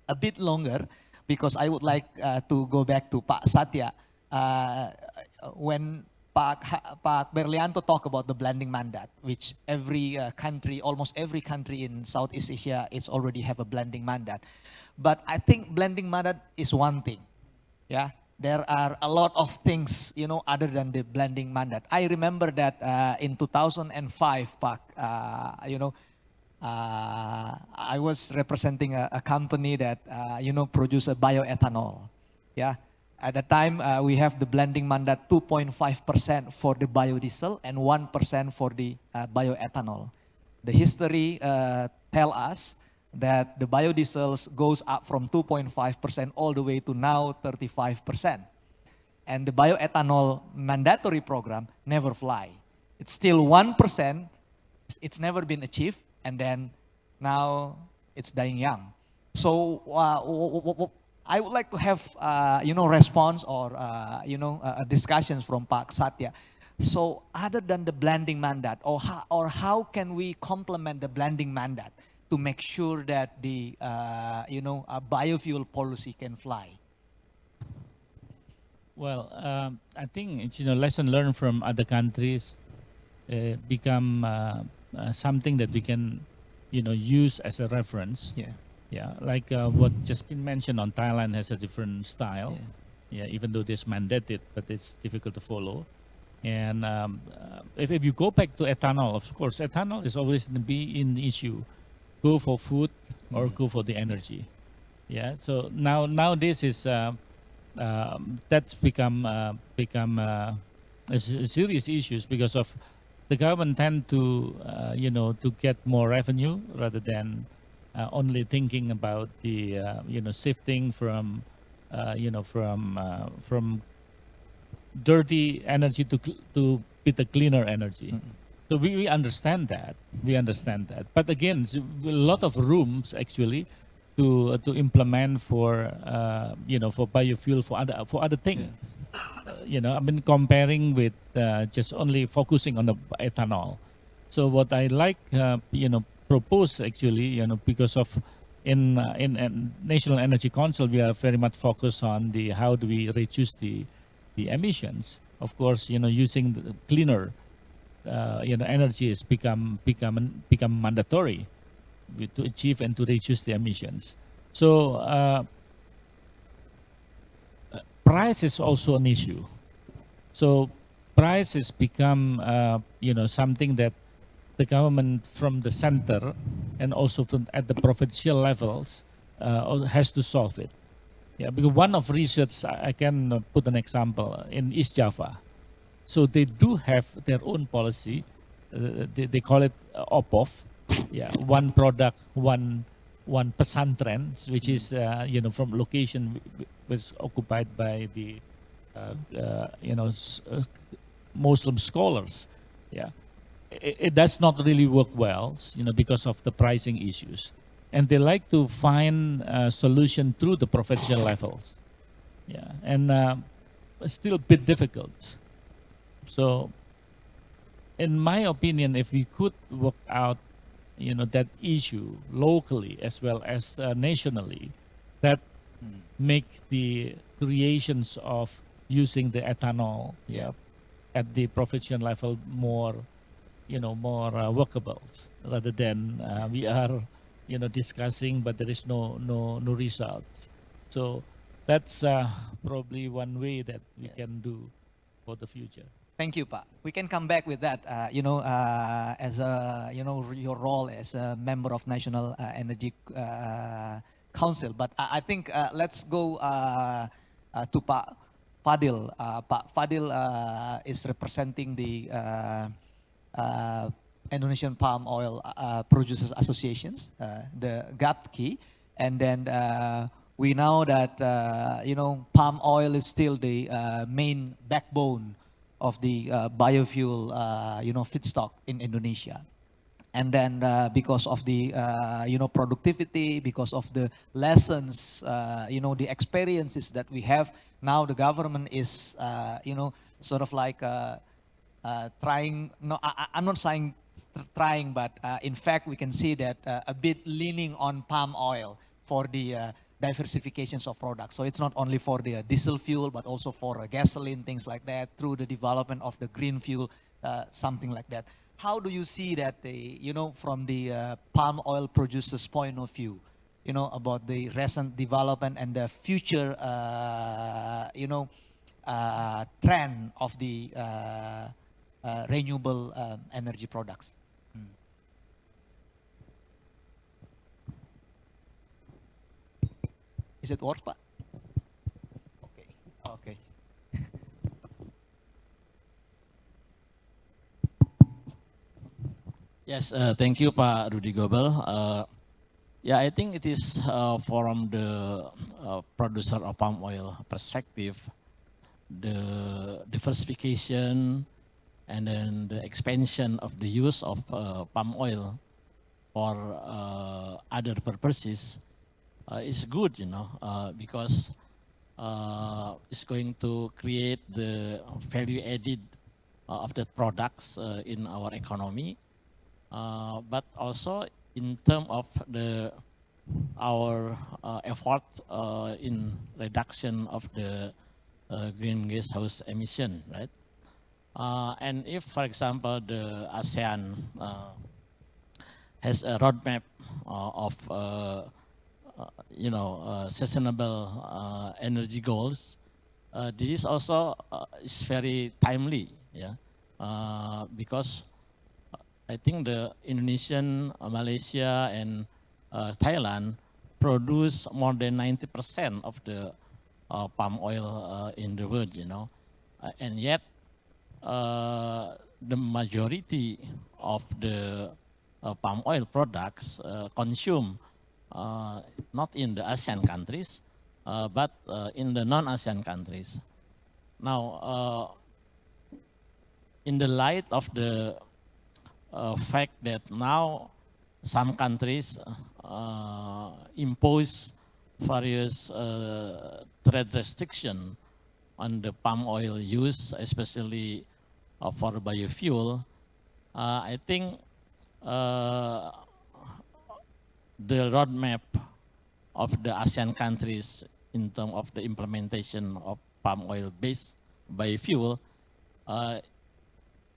a bit longer because I would like to go back to Pak Satya. When Pak Berlianto talked about the blending mandate, which every country, almost every country in Southeast Asia, is already have a blending mandate. But I think blending mandate is one thing. Yeah, there are a lot of things, you know, other than the blending mandate. I remember that in 2005, Pak, you know, I was representing a company that, you know, produce a bioethanol. Yeah, at the time we have the blending mandate 2.5% for the biodiesel and 1% for the bioethanol. The history tell us that the biodiesels goes up from 2.5% all the way to now 35%. And the bioethanol mandatory program never fly. It's still 1%, it's never been achieved, and then now it's dying young. So I would like to have, you know, response or, you know, discussions from Pak Satya. So other than the blending mandate, or how can we complement the blending mandate to make sure that the, you know, biofuel policy can fly? Well, I think it's, you know, lesson learned from other countries become something that we can, you know, use as a reference. Yeah. Yeah, like what just been mentioned on Thailand has a different style. Yeah, even though it's mandated, but it's difficult to follow. And if you go back to ethanol, of course, ethanol is always going to be in the issue. Go for food or go for the energy. Yeah, so now this is that's become serious issues because of the government tend to you know, to get more revenue rather than only thinking about the you know, shifting from you know, from dirty energy to bit of cleaner energy. So we understand that. We understand that. But again, a lot of rooms actually to implement for you know, for biofuel for other things. You know, I mean, comparing with just only focusing on the ethanol. So what I like, you know, propose actually, you know, because of in National Energy Council, we are very much focused on the how do we reduce the emissions. Of course, you know, using the cleaner, you know, energy has become mandatory to achieve and to reduce the emissions. So price is also an issue. So price has become you know, something that the government from the center and also from at the provincial levels has to solve it. Yeah, because one of research, I can put an example in East Java. So they do have their own policy. They call it OPOF. Yeah, one product, one pesantren, which is you know, from location was occupied by the you know, Muslim scholars. Yeah, it does not really work well, you know, because of the pricing issues, and they like to find a solution through the provincial levels. Yeah, and still a bit difficult. So, in my opinion, if we could work out, you know, that issue locally as well as nationally, that make the creations of using the ethanol, yeah, at the provincial level more, you know, more workable rather than we are, you know, discussing, but there is no results. So that's probably one way that we can do for the future. Thank you, Pak. We can come back with that, you know, as a, you know, your role as a member of National Energy Council. But I think let's go to Pak Fadil. Pak Fadil is representing the Indonesian Palm Oil Producers Associations, the GAPKI, and then we know that you know, palm oil is still the main backbone of the biofuel, you know, feedstock in Indonesia. And then because of the, you know, productivity, because of the lessons, you know, the experiences that we have, now the government is, you know, sort of like trying, no, I'm not saying trying, but in fact, we can see that a bit leaning on palm oil for the diversifications of products. So it's not only for the diesel fuel, but also for gasoline, things like that, through the development of the green fuel, something like that. How do you see that, from the palm oil producers' point of view, about the recent development and the future, trend of the renewable energy products? Is it work, Pak? Okay. Okay. Yes, thank you, Pak Rudy Gobel. Yeah, I think it is from the producer of palm oil perspective, the diversification and then the expansion of the use of palm oil for other purposes is good, because it's going to create the value added of the products in our economy, but also in terms of our effort in reduction of the greenhouse emission, right? And if, for example, the ASEAN has a roadmap of sustainable energy goals, this is also is very timely, yeah, because I think the Indonesian, Malaysia, and Thailand produce more than 90% of the palm oil in the world, and yet the majority of the palm oil products consumed not in the ASEAN countries, but in the non-ASEAN countries. Now, in the light of the fact that now some countries impose various trade restriction on the palm oil use, especially for biofuel, I think the roadmap of the ASEAN countries in terms of the implementation of palm oil-based biofuel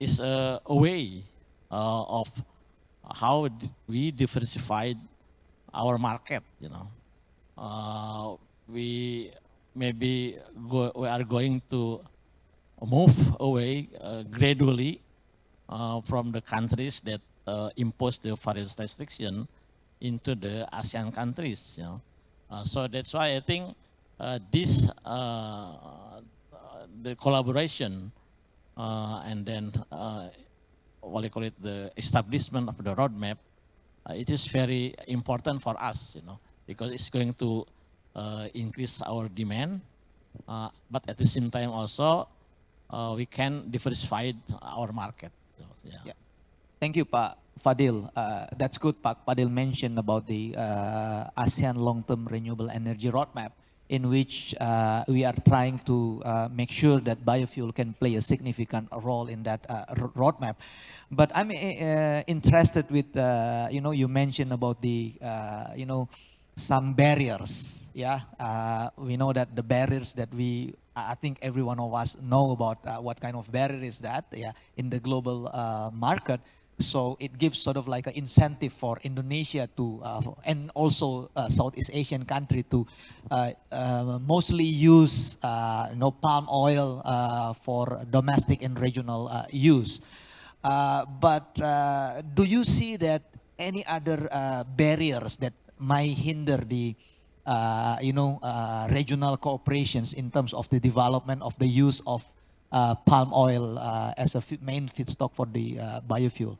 is a way of how we diversified our market. We are going to move away gradually from the countries that impose the various restriction into the ASEAN countries. So that's why I think this the collaboration and then what I call it, the establishment of the roadmap, it is very important for us, because it's going to increase our demand, but at the same time also we can diversify our market. So, yeah. Yeah. Thank you, Pak Fadil. That's good. Pak Fadil mentioned about the ASEAN long-term renewable energy roadmap, in which we are trying to make sure that biofuel can play a significant role in that roadmap. But I'm interested with, you mentioned about the, some barriers. Yeah, we know that the barriers that I think every one of us know about what kind of barrier is that, yeah, in the global market. So it gives sort of like an incentive for Indonesia to, and also Southeast Asian country to mostly use, palm oil for domestic and regional use. But do you see that any other barriers that might hinder the, regional cooperations in terms of the development of the use of palm oil as a main feedstock for the biofuel?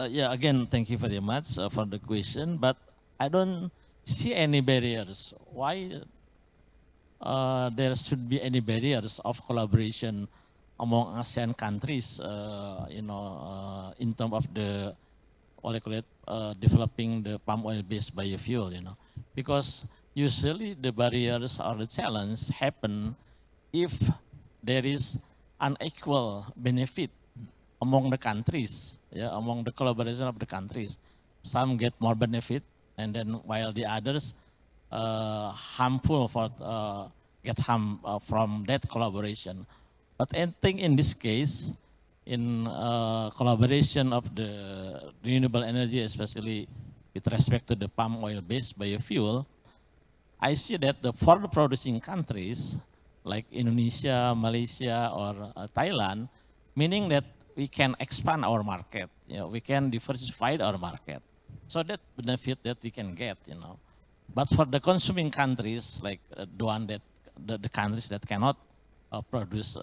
Yeah, again, thank you very much for the question, but I don't see any barriers. Why there should be any barriers of collaboration among ASEAN countries, in terms of the, what I call it, developing the palm oil-based biofuel, because usually the barriers or the challenge happen if there is unequal benefit among the countries, among the collaboration of the countries. some get more benefit, and then while the others harmful for get harm from that collaboration. But I think in this case, in collaboration of the renewable energy, especially with respect to the palm oil-based biofuel, I see that for the producing countries like Indonesia, Malaysia, or Thailand, meaning that we can expand our market, we can diversify our market. So that benefit that we can get, But for the consuming countries, like the one that the countries that cannot produce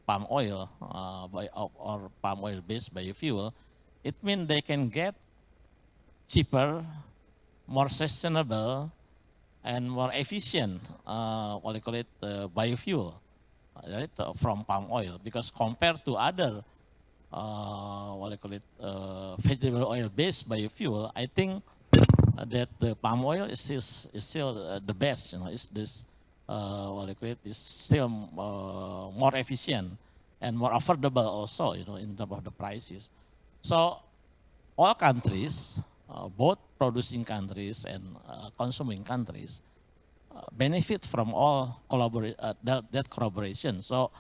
palm oil or palm oil-based biofuel, it means they can get cheaper, more sustainable, and more efficient, what they call it, biofuel, right, from palm oil. Because compared to other, what they call it, vegetable oil-based biofuel, I think that the palm oil is still the best. Is this what they call it, is still more efficient and more affordable also. In terms of the prices. So all countries, both producing countries and consuming countries, benefit from all that collaboration. So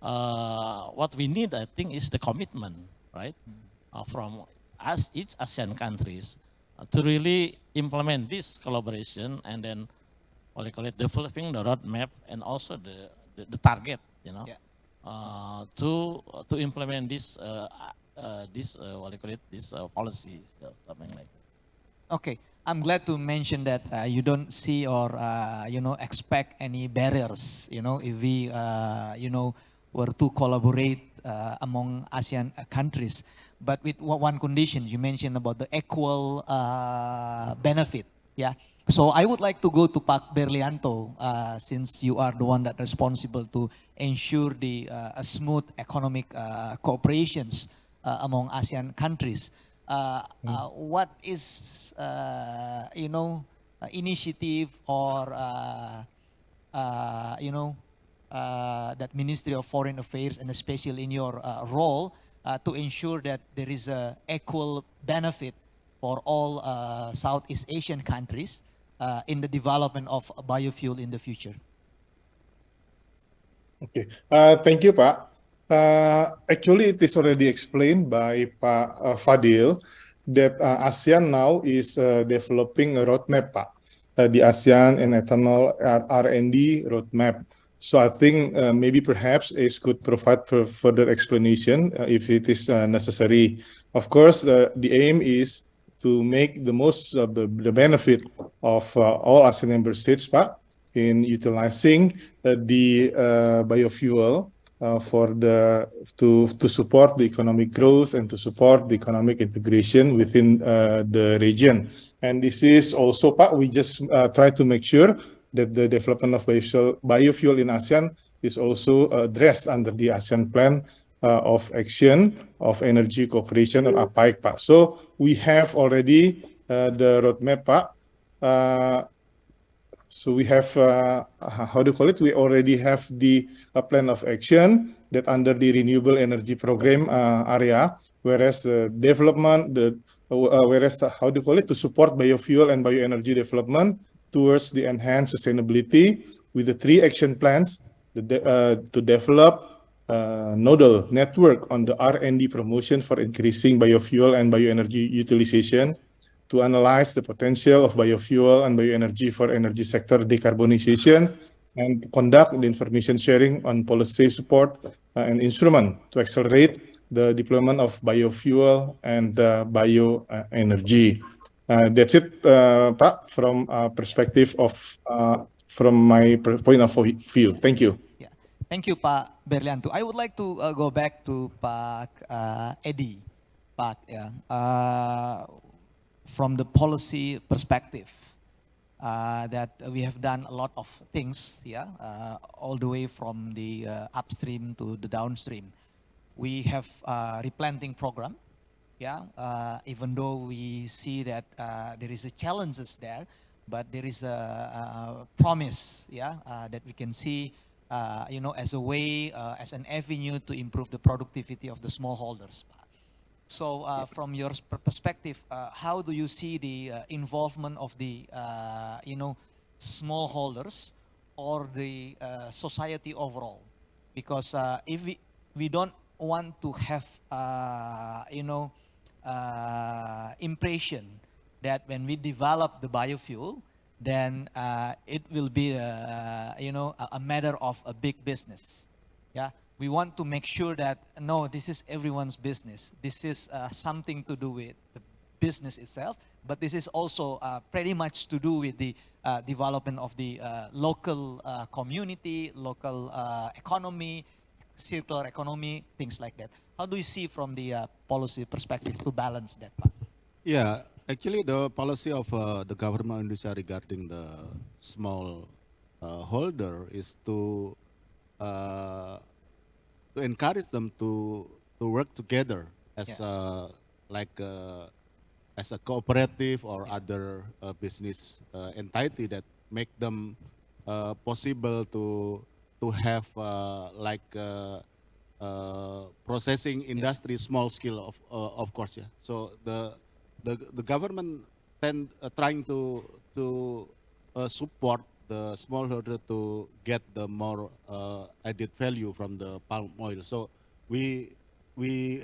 what we need, I think, is the commitment, right, from us, each ASEAN countries, to really implement this collaboration, and then what they call it, developing the roadmap and also the target, to implement this what they call it, this policy, something like that. Okay, I'm glad to mention that you don't see or expect any barriers. If we were to collaborate among ASEAN countries, but with one condition. You mentioned about the equal benefit. Yeah. So I would like to go to Pak Berlianto, since you are the one that responsible to ensure the smooth economic cooperations among ASEAN countries. What is initiative or that Ministry of Foreign Affairs, and especially in your role, to ensure that there is a equal benefit for all Southeast Asian countries in the development of biofuel in the future? Okay, thank you, Pak. Actually, it is already explained by Pak Fadil that ASEAN now is developing a roadmap, Pak, the ASEAN and ethanol R&D roadmap. So I think maybe perhaps ACE could provide further explanation if it is necessary. Of course, the aim is to make the most of the benefit of all ASEAN member states, Pak, in utilizing the biofuel to support the economic growth and to support the economic integration within the region. And this is also, Pak, we just try to make sure that the development of biofuel in ASEAN is also addressed under the ASEAN Plan of Action of Energy Cooperation, or APAEC, Pak. So we have already the roadmap, Pak. So we have, how do you call it? We already have the plan of action that under the Renewable Energy Program area, whereas the development, how do you call it? To support biofuel and bioenergy development towards the enhanced sustainability with the 3 action plans to develop nodal network on the R&D promotion for increasing biofuel and bioenergy utilization, to analyze the potential of biofuel and bioenergy for energy sector decarbonization, and to conduct the information sharing on policy support and instrument to accelerate the deployment of biofuel and bioenergy. That's it, Pak, from perspective of, from my point of view. Thank you. Yeah, thank you, Pak Berlianto. I would like to go back to Pak Eddie. Pak, from the policy perspective, that we have done a lot of things, all the way from the upstream to the downstream. We have a replanting program, even though we see that there is a challenges there, but there is a promise, that we can see, as a way, as an avenue to improve the productivity of the smallholders. So from your perspective, how do you see the involvement of the, smallholders or the society overall? Because if we don't want to have, impression that when we develop the biofuel, then it will be, a matter of a big business. Yeah, we want to make sure that no, this is everyone's business. This is something to do with the business itself, but this is also pretty much to do with the development of the local community, local economy, circular economy, things like that. How do you see from the policy perspective to balance that part? Yeah, actually, the policy of the government of Indonesia regarding the small holder is uh, to encourage them to work together as like as a cooperative or other business entity that make them possible to have like processing industry, small scale of course, yeah. So the government trying to support the smallholder to get the more added value from the palm oil. So we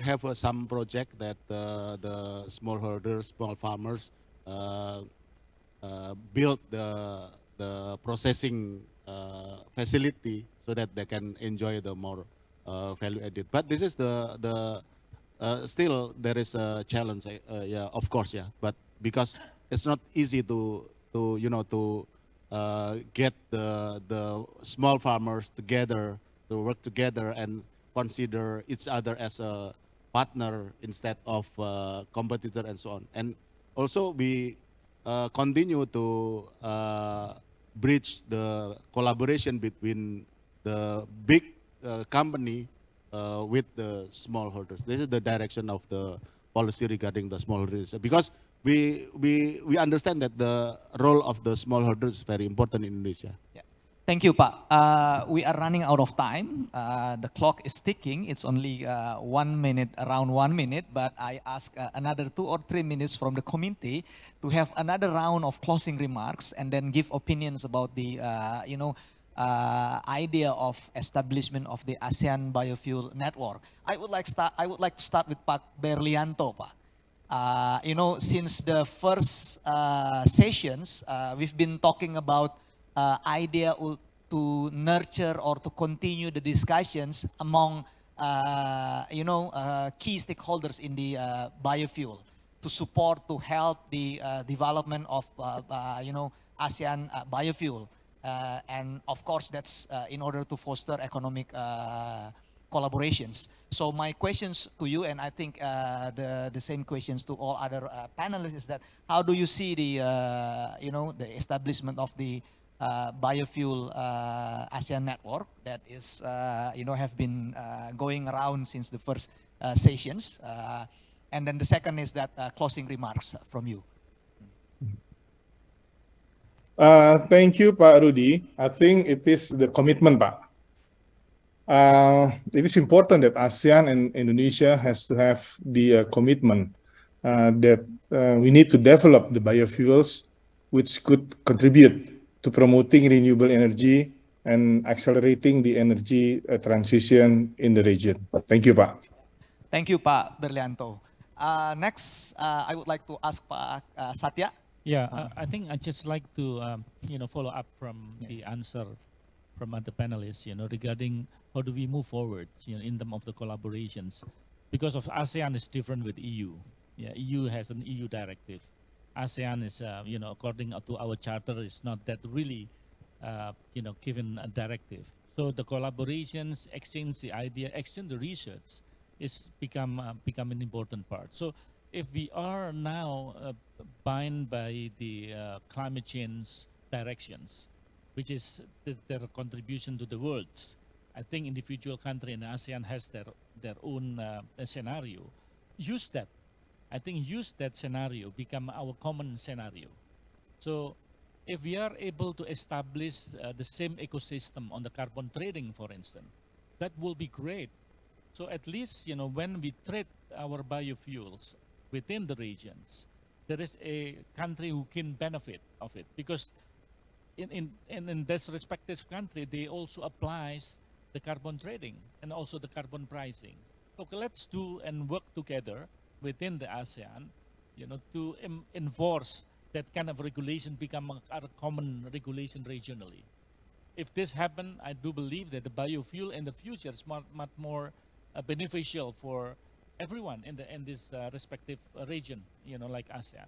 have some project that the smallholders, small farmers build the processing facility so that they can enjoy the more value added. But this is the still there is a challenge, yeah, of course, yeah. But because it's not easy to get the small farmers together to work together and consider each other as a partner instead of competitor and so on. And also we continue to bridge the collaboration between the big company with the smallholders. This is the direction of the policy regarding the smallholders, because we understand that the role of the smallholders is very important in Indonesia. Yeah. Thank you, Pak. We are running out of time. The clock is ticking. It's only 1 minute, around 1 minute, but I ask another 2 or 3 minutes from the committee to have another round of closing remarks and then give opinions about the, idea of establishment of the ASEAN Biofuel Network. I would like to start with Pak Berlianto, Pak. Since the first sessions, we've been talking about idea to nurture or to continue the discussions among, key stakeholders in the biofuel to support, to help the development of, ASEAN biofuel. And of course, that's in order to foster economic collaborations. So my questions to you, and I think the same questions to all other panelists, is that how do you see the the establishment of the biofuel ASEAN network that is have been going around since the first sessions, and then the second is that closing remarks from you. Thank you, Pak Rudy. I think it is the commitment, Pak. It is important that ASEAN and Indonesia has to have the commitment that we need to develop the biofuels, which could contribute to promoting renewable energy and accelerating the energy transition in the region. Thank you, Pak. Thank you, Pak Berlianto. Next, I would like to ask Pak Satya. Yeah, I think I'd just like to follow up from the answer from other panelists, regarding how do we move forward, in terms of the collaborations, because of ASEAN is different with EU. Yeah, EU has an EU directive. ASEAN is, according to our charter, is not that really, given a directive. So the collaborations, exchange the idea, exchange the research, is become an important part. So if we are now bound by the climate change directions, which is their contribution to the world, I think individual country in ASEAN has their own scenario. Use that. I think use that scenario, become our common scenario. So if we are able to establish the same ecosystem on the carbon trading, for instance, that will be great So at least, when we trade our biofuels within the regions, there is a country who can benefit of it, because in this respective country, they also applies the carbon trading and also the carbon pricing. Okay, let's do and work together within the ASEAN, to enforce that kind of regulation, become a common regulation regionally. If this happen, I do believe that the biofuel in the future is much more beneficial for everyone in this respective region, like ASEAN.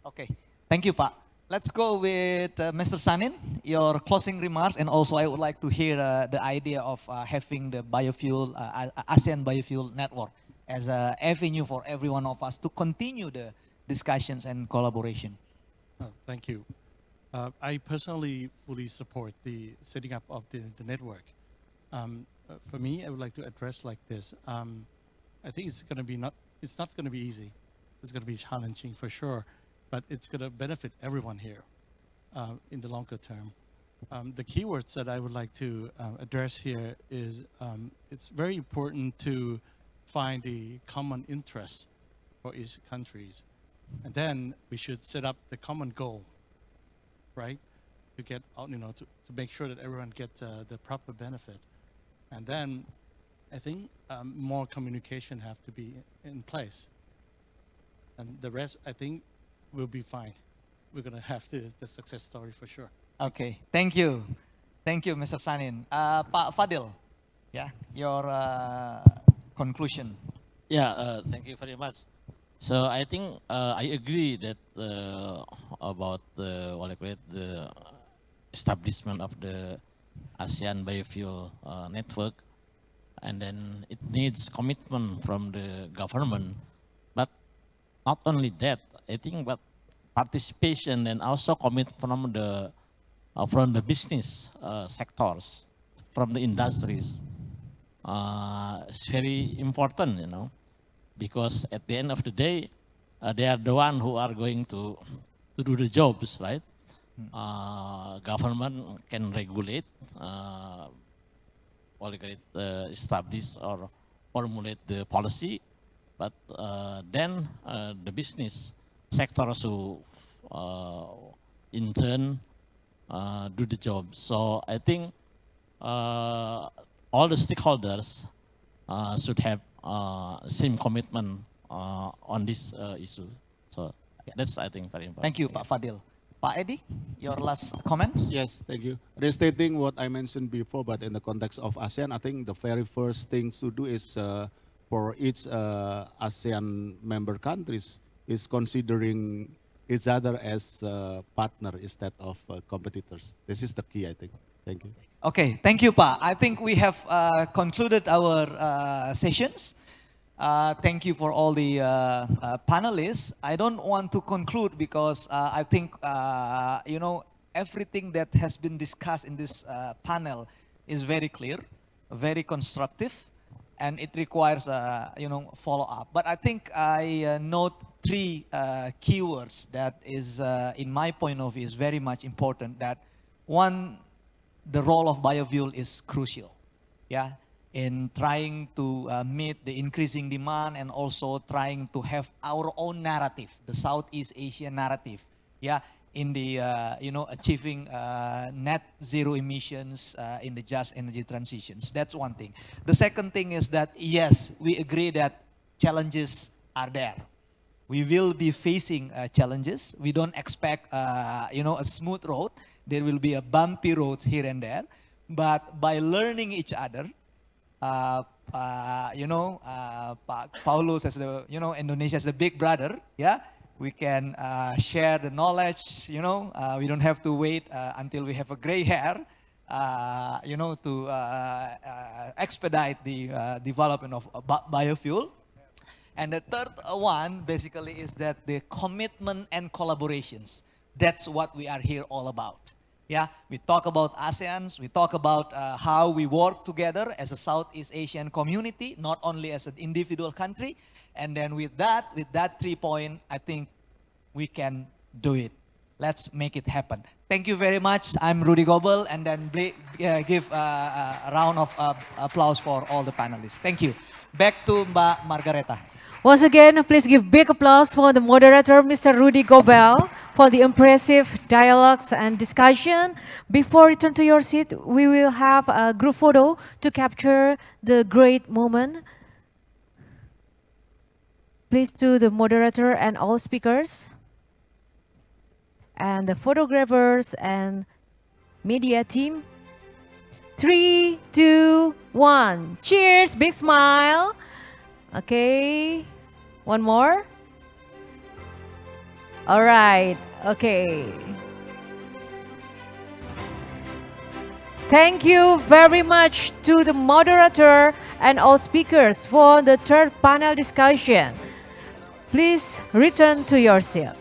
Okay, thank you, Pak. Let's go with Mr. Sanin, your closing remarks, and also I would like to hear the idea of having the biofuel, ASEAN Biofuel Network as an avenue for every one of us to continue the discussions and collaboration. Thank you. I personally fully support the setting up of the network. For me, I would like to address like this. I think it's not going to be easy. It's going to be challenging for sure, but it's going to benefit everyone here in the longer term. The keywords that I would like to address here is it's very important to find the common interests for each countries, and then we should set up the common goal, right? To get out, to make sure that everyone gets the proper benefit, and then I think more communication have to be in place, and the rest I think will be fine. We're gonna have the success story for sure. Okay, thank you, Mr. Sanin. Pak Fadil, yeah, your conclusion. Yeah, thank you very much. So I think I agree that about what I call it, the establishment of the ASEAN Biofuel Network, and then it needs commitment from the government. But not only that, I think, but participation and also commitment from the business sectors, from the industries, is very important, because at the end of the day, they are the one who are going to do the jobs, right? Government can regulate, establish or formulate the policy, but then the business sectors who in turn do the job. So I think all the stakeholders should have same commitment on this issue. So that's, I think, very important. Thank you, Pak Fadil. Pak Edi, your last comment? Yes, thank you. Restating what I mentioned before, but in the context of ASEAN, I think the very first thing to do is for each ASEAN member countries is considering each other as partner instead of competitors. This is the key, I think. Thank you. Okay, thank you, Pa. I think we have concluded our sessions. Thank you for all the panelists. I don't want to conclude because I think, everything that has been discussed in this panel is very clear, very constructive, and it requires, follow-up. But I think I note three keywords that is, in my point of view, is very much important. That one, the role of biofuel is crucial, yeah, in trying to meet the increasing demand and also trying to have our own narrative, the Southeast Asian narrative, yeah, in the, achieving net zero emissions in the just energy transitions. That's one thing. The second thing is that, yes, we agree that challenges are there. We will be facing challenges. We don't expect, a smooth road. There will be a bumpy roads here and there, but by learning each other, Paulus as the, Indonesia as the big brother, yeah, we can share the knowledge. We don't have to wait until we have a gray hair, to expedite the development of biofuel. And the third one basically is that the commitment and collaborations. That's what we are here all about. Yeah, we talk about ASEAN, we talk about how we work together as a Southeast Asian community, not only as an individual country. And then with that 3 point, I think we can do it. Let's make it happen. Thank you very much. I'm Rudy Gobel, and then give a round of applause for all the panelists. Thank you. Back to Mbak Margareta. Once again, please give big applause for the moderator, Mr. Rudy Gobel, for the impressive dialogues and discussion. Before you return to your seat, we will have a group photo to capture the great moment. Please to the moderator and all speakers, and the photographers and media team. 3, 2, 1. Cheers, big smile. Okay, one more. All right, okay. Thank you very much to the moderator and all speakers for the third panel discussion. Please return to your seat.